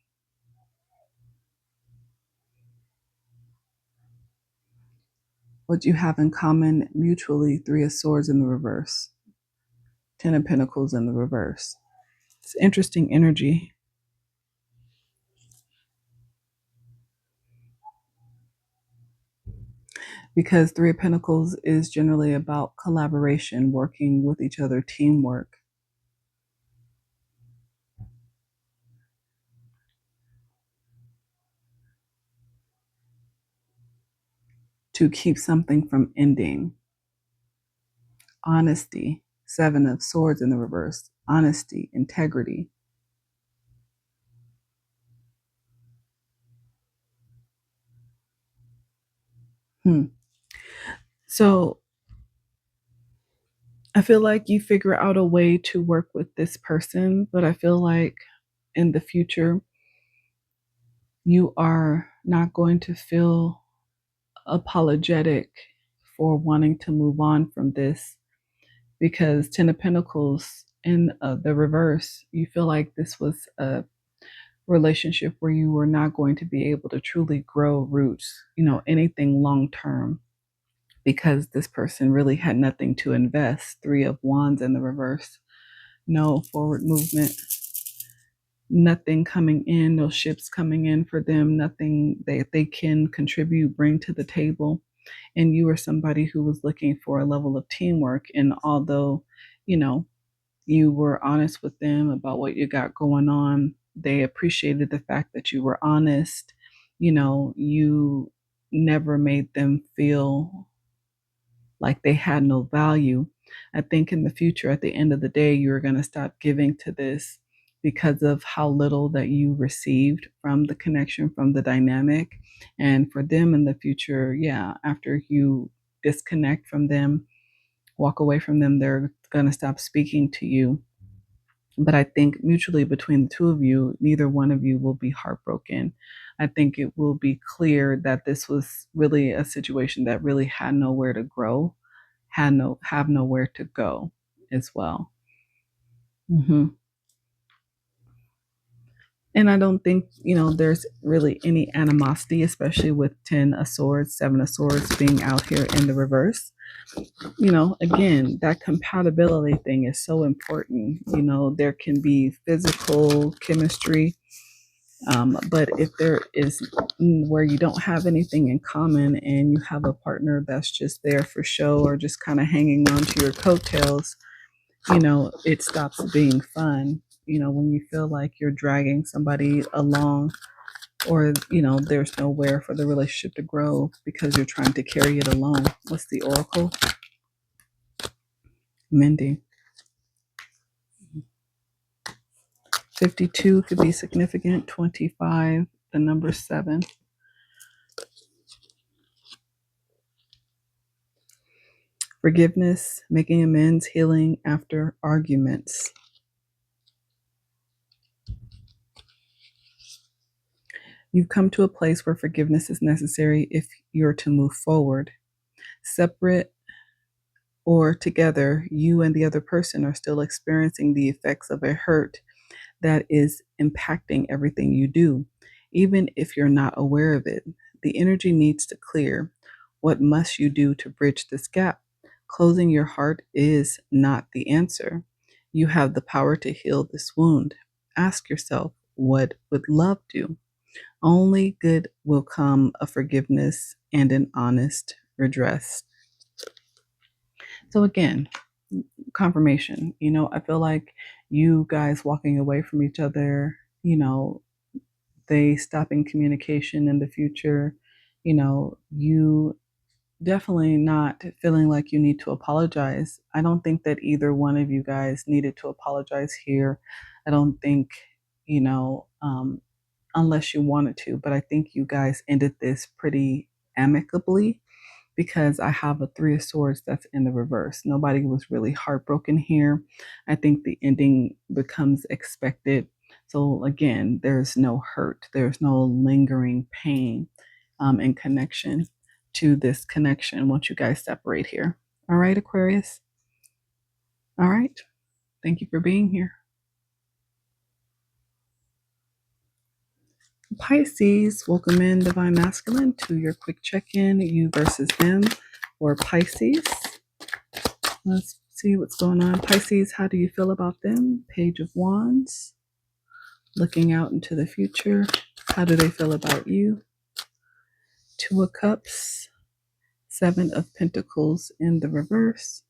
What you have in common mutually, Three of Swords in the reverse, Ten of Pentacles in the reverse. It's interesting energy. Because Three of Pentacles is generally about collaboration, working with each other, teamwork. to keep something from ending. Honesty, Seven of Swords in the reverse. Honesty, integrity. So I feel like you figure out a way to work with this person, but I feel like in the future, you are not going to feel apologetic for wanting to move on from this, because Ten of Pentacles in the reverse, you feel like this was a relationship where you were not going to be able to truly grow roots, anything long term, because this person really had nothing to invest. Three of Wands in the reverse. No forward movement, nothing coming in, no ships coming in for them, nothing that they can contribute, bring to the table. And you were somebody who was looking for a level of teamwork. And although, you know, you were honest with them about what you got going on, they appreciated the fact that you were honest. You never made them feel like they had no value. I think in the future, at the end of the day, you're going to stop giving to this because of how little that you received from the connection, from the dynamic. And for them in the future, yeah, after you disconnect from them, walk away from them, they're going to stop speaking to you. But I think mutually between the two of you, neither one of you will be heartbroken. I think it will be clear that this was really a situation that really had nowhere to grow, have nowhere to go as well. hmm And I don't think, there's really any animosity, especially with 10 of Swords, 7 of Swords being out here in the reverse. Again, that compatibility thing is so important. There can be physical chemistry, but if there is where you don't have anything in common and you have a partner that's just there for show or just kind of hanging on to your coattails, it stops being fun. When you feel like you're dragging somebody along, or, there's nowhere for the relationship to grow because you're trying to carry it alone. What's the oracle? Mending. 52 could be significant. 25, the number 7. Forgiveness, making amends, healing after arguments. You've come to a place where forgiveness is necessary if you're to move forward. Separate or together, you and the other person are still experiencing the effects of a hurt that is impacting everything you do, even if you're not aware of it. The energy needs to clear. What must you do to bridge this gap? Closing your heart is not the answer. You have the power to heal this wound. Ask yourself, what would love do? Only good will come of forgiveness and an honest redress. So, again, confirmation. I feel like you guys walking away from each other, they stopping communication in the future, you definitely not feeling like you need to apologize. I don't think that either one of you guys needed to apologize here. I don't think, unless you wanted to, but I think you guys ended this pretty amicably, because I have a Three of Swords that's in the reverse. Nobody was really heartbroken here. I think the ending becomes expected. So again, there's no hurt, there's no lingering pain and connection to this connection once you guys separate here. All right, Aquarius. All right. Thank you for being here. Pisces, welcome in Divine Masculine to your quick check-in, you versus them, or Pisces. Let's see what's going on. Pisces, how do you feel about them? Page of Wands. Looking out into the future. How do they feel about you? Two of Cups. 7 of Pentacles in the reverse.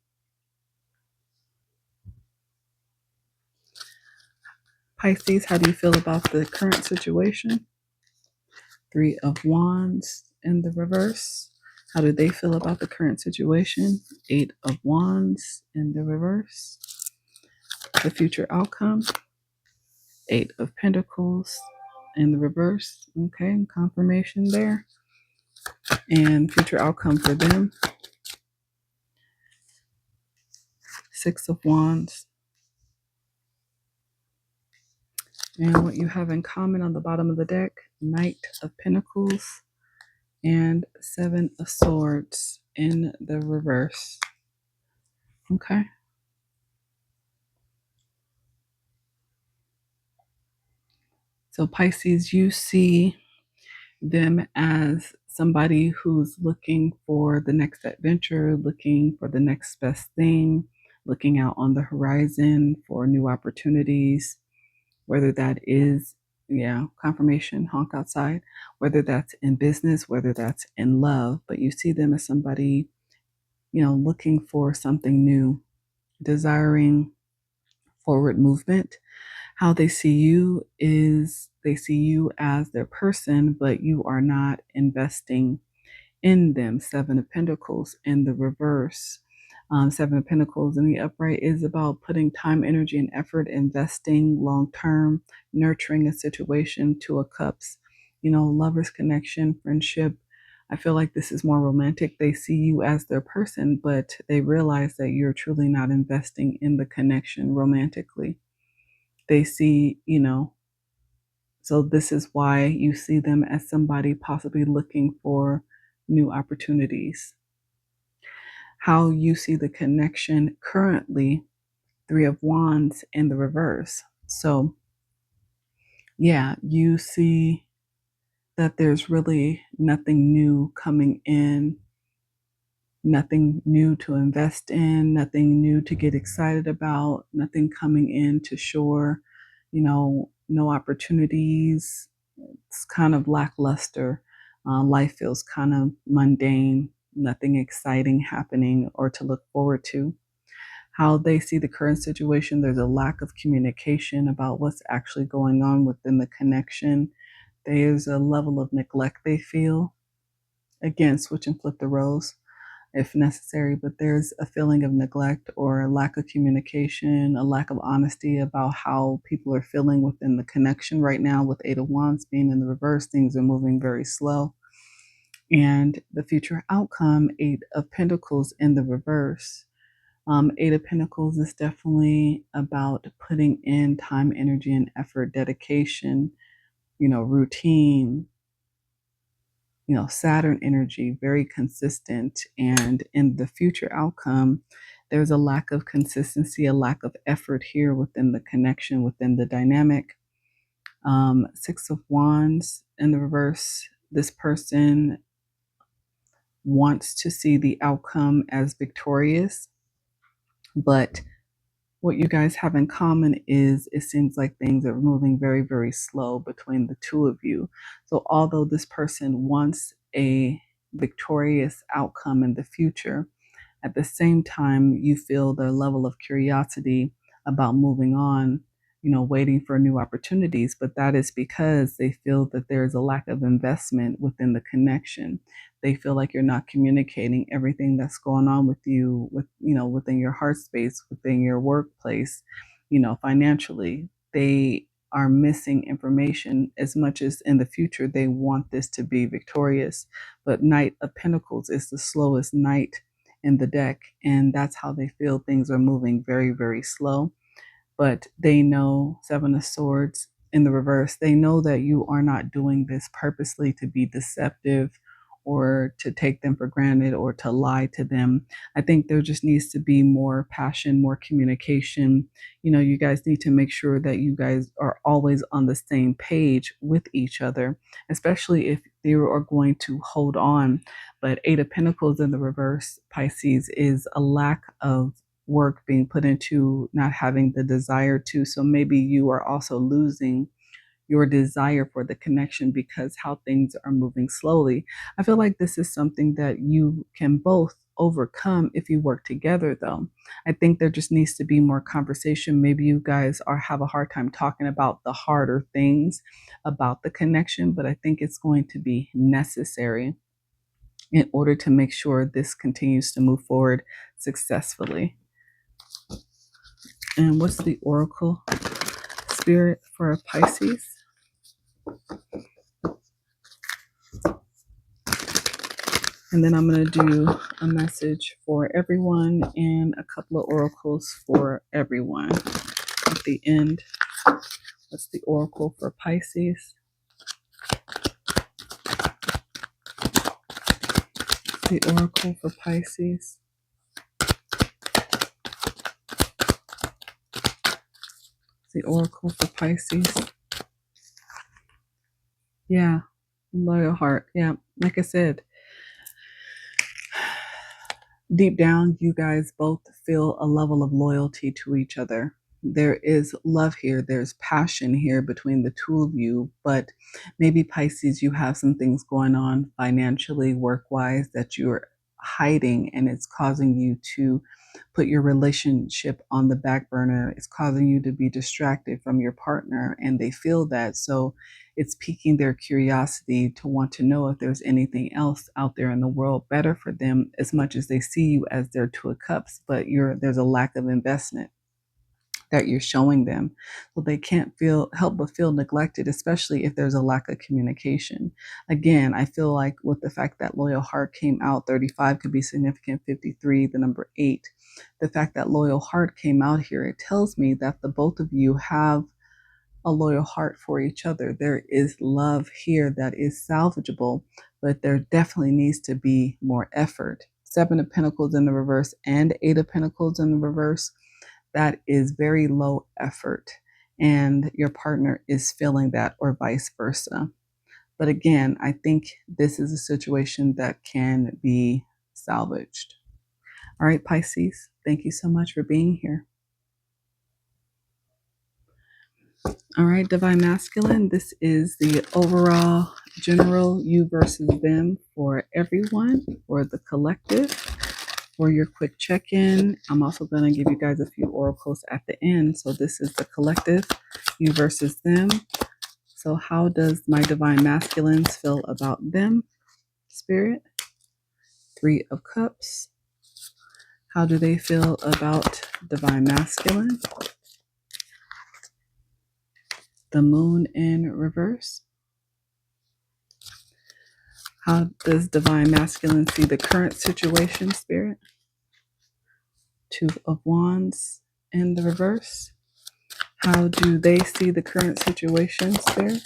Pisces, how do you feel about the current situation? 3 of Wands in the reverse. How do they feel about the current situation? Eight of Wands in the reverse. The future outcome. Eight of Pentacles in the reverse. Okay, confirmation there. And future outcome for them. Six of Wands. And what you have in common on the bottom of the deck, Knight of Pentacles and Seven of Swords in the reverse. Okay. So Pisces, you see them as somebody who's looking for the next adventure, looking for the next best thing, looking out on the horizon for new opportunities, whether that is, yeah, confirmation, honk outside, whether that's in business, whether that's in love, but you see them as somebody, looking for something new, desiring forward movement. How they see you is they see you as their person, but you are not investing in them. Seven of Pentacles in the reverse. Seven of Pentacles in the upright is about putting time, energy, and effort, investing long term, nurturing a situation. Two of Cups, lovers connection, friendship. I feel like this is more romantic. They see you as their person, but they realize that you're truly not investing in the connection romantically. They see, so this is why you see them as somebody possibly looking for new opportunities. How you see the connection currently, Three of Wands in the reverse. So, yeah, you see that there's really nothing new coming in, nothing new to invest in, nothing new to get excited about, nothing coming in to shore, no opportunities. It's kind of lackluster. Life feels kind of mundane, nothing exciting happening or to look forward to. How they see the current situation, there's a lack of communication about what's actually going on within the connection. There's a level of neglect they feel. Again, switch and flip the roles if necessary, but there's a feeling of neglect or a lack of communication, a lack of honesty about how people are feeling within the connection right now. With Eight of Wands being in the reverse, things are moving very slow. And the future outcome, Eight of Pentacles in the reverse. Eight of Pentacles is definitely about putting in time, energy, and effort, dedication, routine, Saturn energy, very consistent. And in the future outcome, there's a lack of consistency, a lack of effort here within the connection, within the dynamic. Six of Wands in the reverse, this person wants to see the outcome as victorious, but what you guys have in common is it seems like things are moving very, very slow between the two of you. So although this person wants a victorious outcome in the future, at the same time, you feel the level of curiosity about moving on, waiting for new opportunities. But that is because they feel that there is a lack of investment within the connection. They feel like you're not communicating everything that's going on with you, within your heart space, within your workplace, financially. They are missing information as much as in the future they want this to be victorious. But Knight of Pentacles is the slowest knight in the deck, and that's how they feel things are moving very, very slow. But they know, Seven of Swords in the reverse, they know that you are not doing this purposely to be deceptive or to take them for granted or to lie to them. I think there just needs to be more passion, more communication. You guys need to make sure that you guys are always on the same page with each other, especially if they are going to hold on. But Eight of Pentacles in the reverse, Pisces, is a lack of work being put into, not having the desire to. So maybe you are also losing your desire for the connection because how things are moving slowly. I feel like this is something that you can both overcome if you work together, though. I think there just needs to be more conversation. Maybe you guys have a hard time talking about the harder things about the connection, but I think it's going to be necessary. in order to make sure this continues to move forward successfully. And what's the oracle spirit for Pisces? And then I'm going to do a message for everyone and a couple of oracles for everyone at the end. What's the oracle for Pisces? The oracle for Pisces. The oracle for Pisces. Yeah, loyal heart. Yeah, like I said, deep down, you guys both feel a level of loyalty to each other. There is love here, there's passion here between the two of you, but maybe Pisces, you have some things going on financially, work wise, that you're hiding, and it's causing you to put your relationship on the back burner. It's causing you to be distracted from your partner, and they feel that. So it's piquing their curiosity to want to know if there's anything else out there in the world better for them, as much as they see you as their Two of Cups, but there's a lack of investment that you're showing them. So they can't help but feel neglected, especially if there's a lack of communication. Again, I feel like with the fact that loyal heart came out, 35 could be significant, 53, the number 8. The fact that loyal heart came out here, it tells me that the both of you have a loyal heart for each other. There is love here that is salvageable, but there definitely needs to be more effort. 7 of Pentacles in the reverse and 8 of Pentacles in the reverse. That is very low effort, and your partner is feeling that, or vice versa. But again, I think this is a situation that can be salvaged. All right, Pisces, thank you so much for being here. All right, Divine Masculine, this is the overall general you versus them for everyone, for the collective. For your quick check-in, I'm also going to give you guys a few oracles at the end. So this is the collective, you versus them. So how does my Divine Masculines feel about them, Spirit? 3 of Cups. How do they feel about Divine Masculine? The Moon in reverse. How does Divine Masculine see the current situation, Spirit? 2 of Wands in the reverse. How do they see the current situation, Spirit?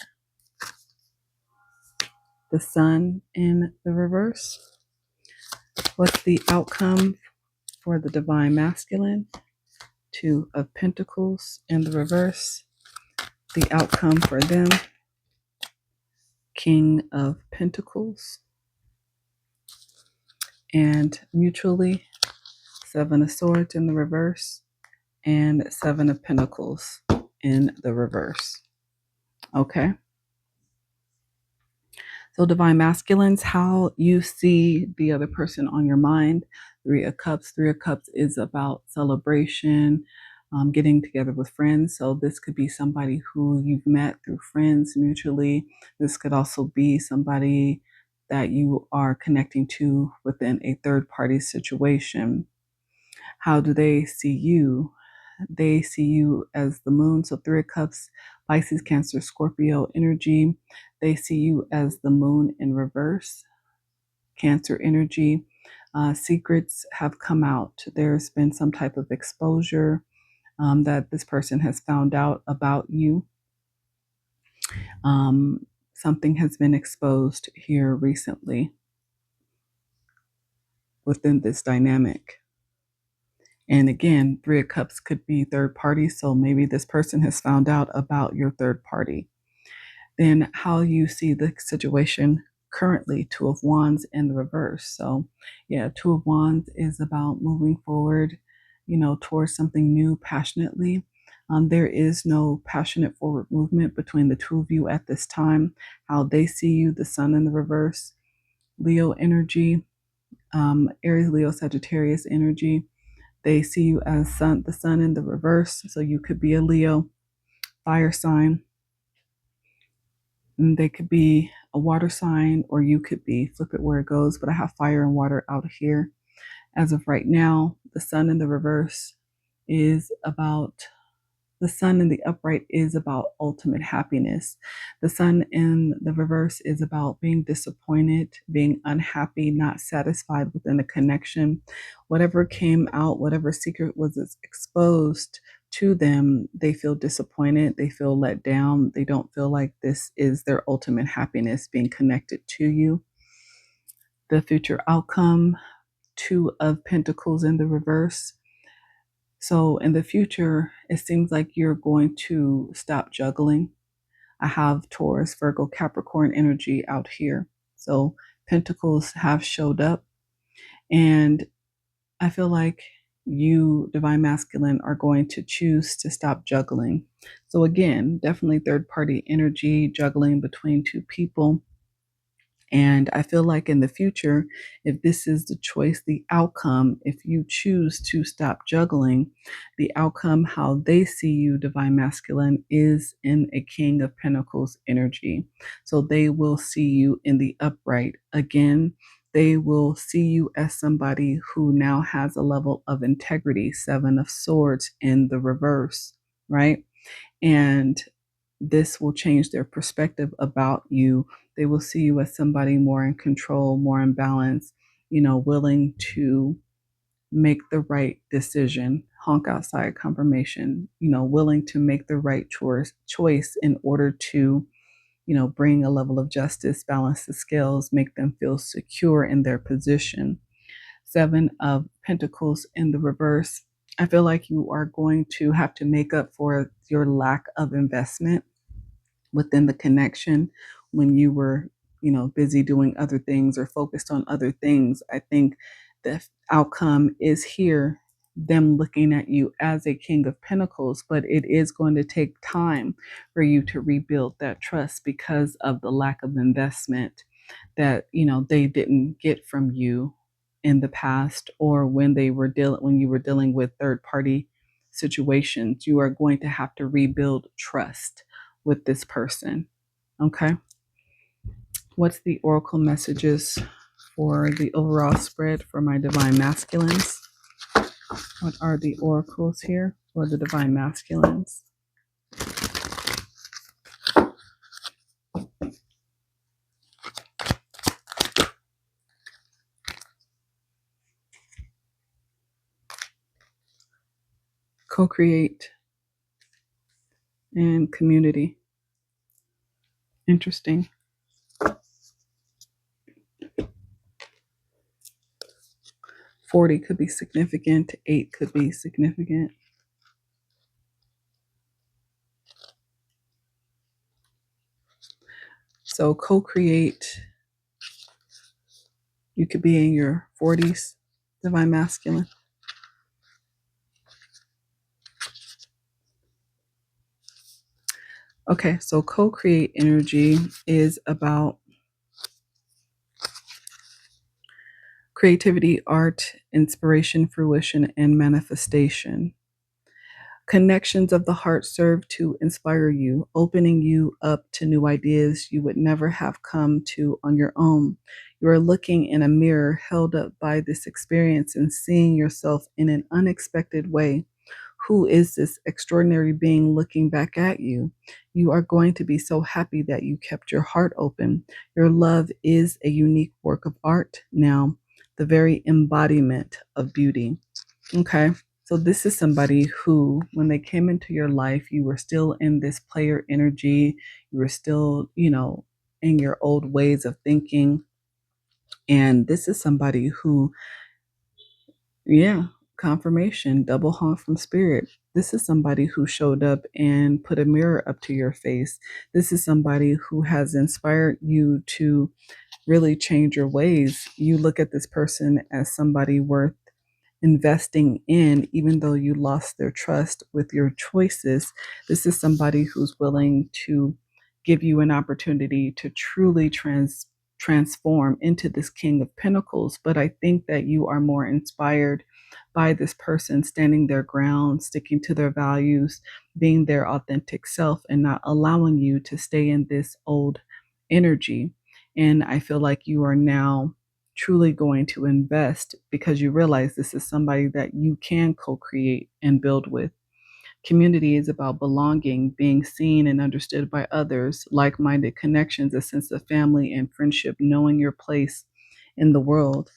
The Sun in the reverse. What's the outcome for the Divine Masculine? 2 of Pentacles in the reverse. The outcome for them, King of Pentacles. And mutually, 7 of Swords in the reverse and 7 of Pentacles in the reverse. Okay. So Divine Masculines, how you see the other person on your mind. 3 of Cups. 3 of Cups is about celebration, getting together with friends. So this could be somebody who you've met through friends mutually. This could also be somebody that you are connecting to within a third party situation. How do they see you? They see you as the moon. So 3 of Cups, Pisces, Cancer, Scorpio energy. They see you as the moon in reverse, Cancer energy. Secrets have come out. There's been some type of exposure that this person has found out about you. Something has been exposed here recently within this dynamic. And again, 3 of Cups could be third party. So maybe this person has found out about your third party. Then how you see the situation currently, 2 of Wands in the reverse. So yeah, 2 of Wands is about moving forward, towards something new passionately. There is no passionate forward movement between the two of you at this time. How they see you, the Sun in the reverse, Leo energy, Aries, Leo, Sagittarius energy. They see you as the Sun in the reverse. So you could be a Leo, fire sign. And they could be a water sign, or you could be, flip it where it goes, but I have fire and water out here. As of right now, the sun in the reverse is about the sun in the upright is about ultimate happiness. The sun in the reverse is about being disappointed, being unhappy, not satisfied within a connection. Whatever came out, whatever secret was exposed to them, they feel disappointed, they feel let down, they don't feel like this is their ultimate happiness being connected to you. The future outcome, Two of Pentacles in the reverse. So in the future, it seems like you're going to stop juggling. I have Taurus, Virgo, Capricorn energy out here. So Pentacles have showed up, and I feel like you, Divine Masculine, are going to choose to stop juggling. So again, definitely third party energy, juggling between two people. And I feel like in the future, if this is the choice, the outcome, if you choose to stop juggling, the outcome, how they see you, Divine Masculine, is in a King of Pentacles energy. So they will see you in the upright. Again, they will see you as somebody who now has a level of integrity, Seven of Swords in the reverse, right? And this will change their perspective about you. They will see you as somebody more in control, more in balance, willing to make the right decision, honk outside confirmation, willing to make the right choice in order to, bring a level of justice, balance the scales, make them feel secure in their position. Seven of Pentacles in the reverse. I feel like you are going to have to make up for your lack of investment within the connection when you were, busy doing other things or focused on other things. I think the outcome is here, them looking at you as a King of Pentacles, but it is going to take time for you to rebuild that trust because of the lack of investment that, they didn't get from you in the past, or when you were dealing with third party situations. You are going to have to rebuild trust with this person. Okay. What's the oracle messages for the overall spread for my divine masculines? What are the oracles here for the divine masculines? Co-create and community. Interesting. $40 could be significant. 8 could be significant. So co-create. You could be in your 40s, divine masculine. Okay, so co-create energy is about creativity, art, inspiration, fruition, and manifestation. Connections of the heart serve to inspire you, opening you up to new ideas you would never have come to on your own. You are looking in a mirror held up by this experience and seeing yourself in an unexpected way. Who is this extraordinary being looking back at you? You are going to be so happy that you kept your heart open. Your love is a unique work of art now, the very embodiment of beauty. Okay. So this is somebody who, when they came into your life, you were still in this player energy. You were still, in your old ways of thinking. And this is somebody who, yeah, confirmation, double honk from spirit. This is somebody who showed up and put a mirror up to your face. This is somebody who has inspired you to really change your ways. You look at this person as somebody worth investing in, even though you lost their trust with your choices. This is somebody who's willing to give you an opportunity to truly transform into this King of Pentacles. But I think that you are more inspired by this person standing their ground, sticking to their values, being their authentic self, and not allowing you to stay in this old energy. And I feel like you are now truly going to invest because you realize this is somebody that you can co create and build with. Community is about belonging, being seen and understood by others, like minded connections, a sense of family and friendship, knowing your place in the world.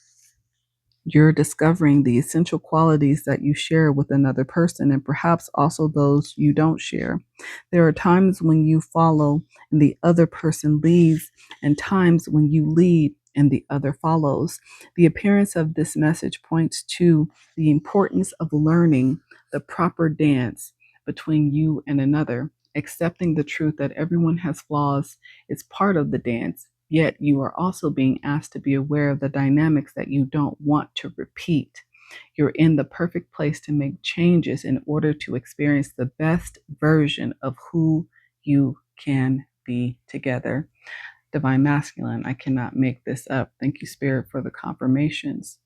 You're discovering the essential qualities that you share with another person and perhaps also those you don't share. There are times when you follow and the other person leads, and times when you lead and the other follows. The appearance of this message points to the importance of learning the proper dance between you and another. Accepting the truth that everyone has flaws is part of the dance. Yet you are also being asked to be aware of the dynamics that you don't want to repeat. You're in the perfect place to make changes in order to experience the best version of who you can be together. Divine Masculine, I cannot make this up. Thank you, Spirit, for the confirmations.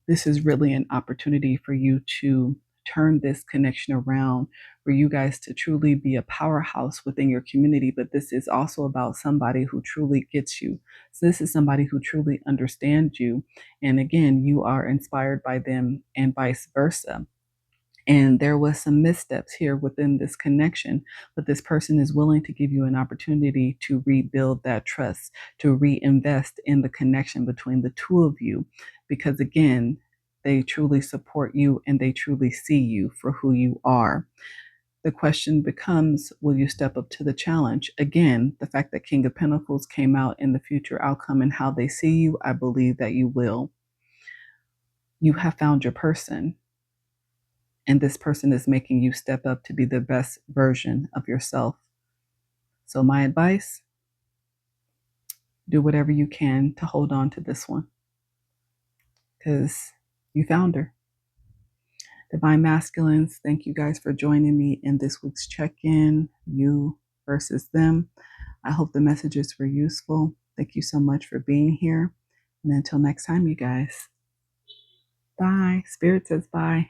This is really an opportunity for you to turn this connection around, for you guys to truly be a powerhouse within your community. But this is also about somebody who truly gets you. So this is somebody who truly understands you. And again, you are inspired by them and vice versa. And there was some missteps here within this connection, but this person is willing to give you an opportunity to rebuild that trust, to reinvest in the connection between the two of you, because again, they truly support you and they truly see you for who you are. The question becomes, will you step up to the challenge? Again, the fact that King of Pentacles came out in the future outcome and how they see you, I believe that you will. You have found your person. And this person is making you step up to be the best version of yourself. So, my advice, do whatever you can to hold on to this one because you found her. Divine Masculines, thank you guys for joining me in this week's check in, you versus them. I hope the messages were useful. Thank you so much for being here. And until next time, you guys, bye. Spirit says bye.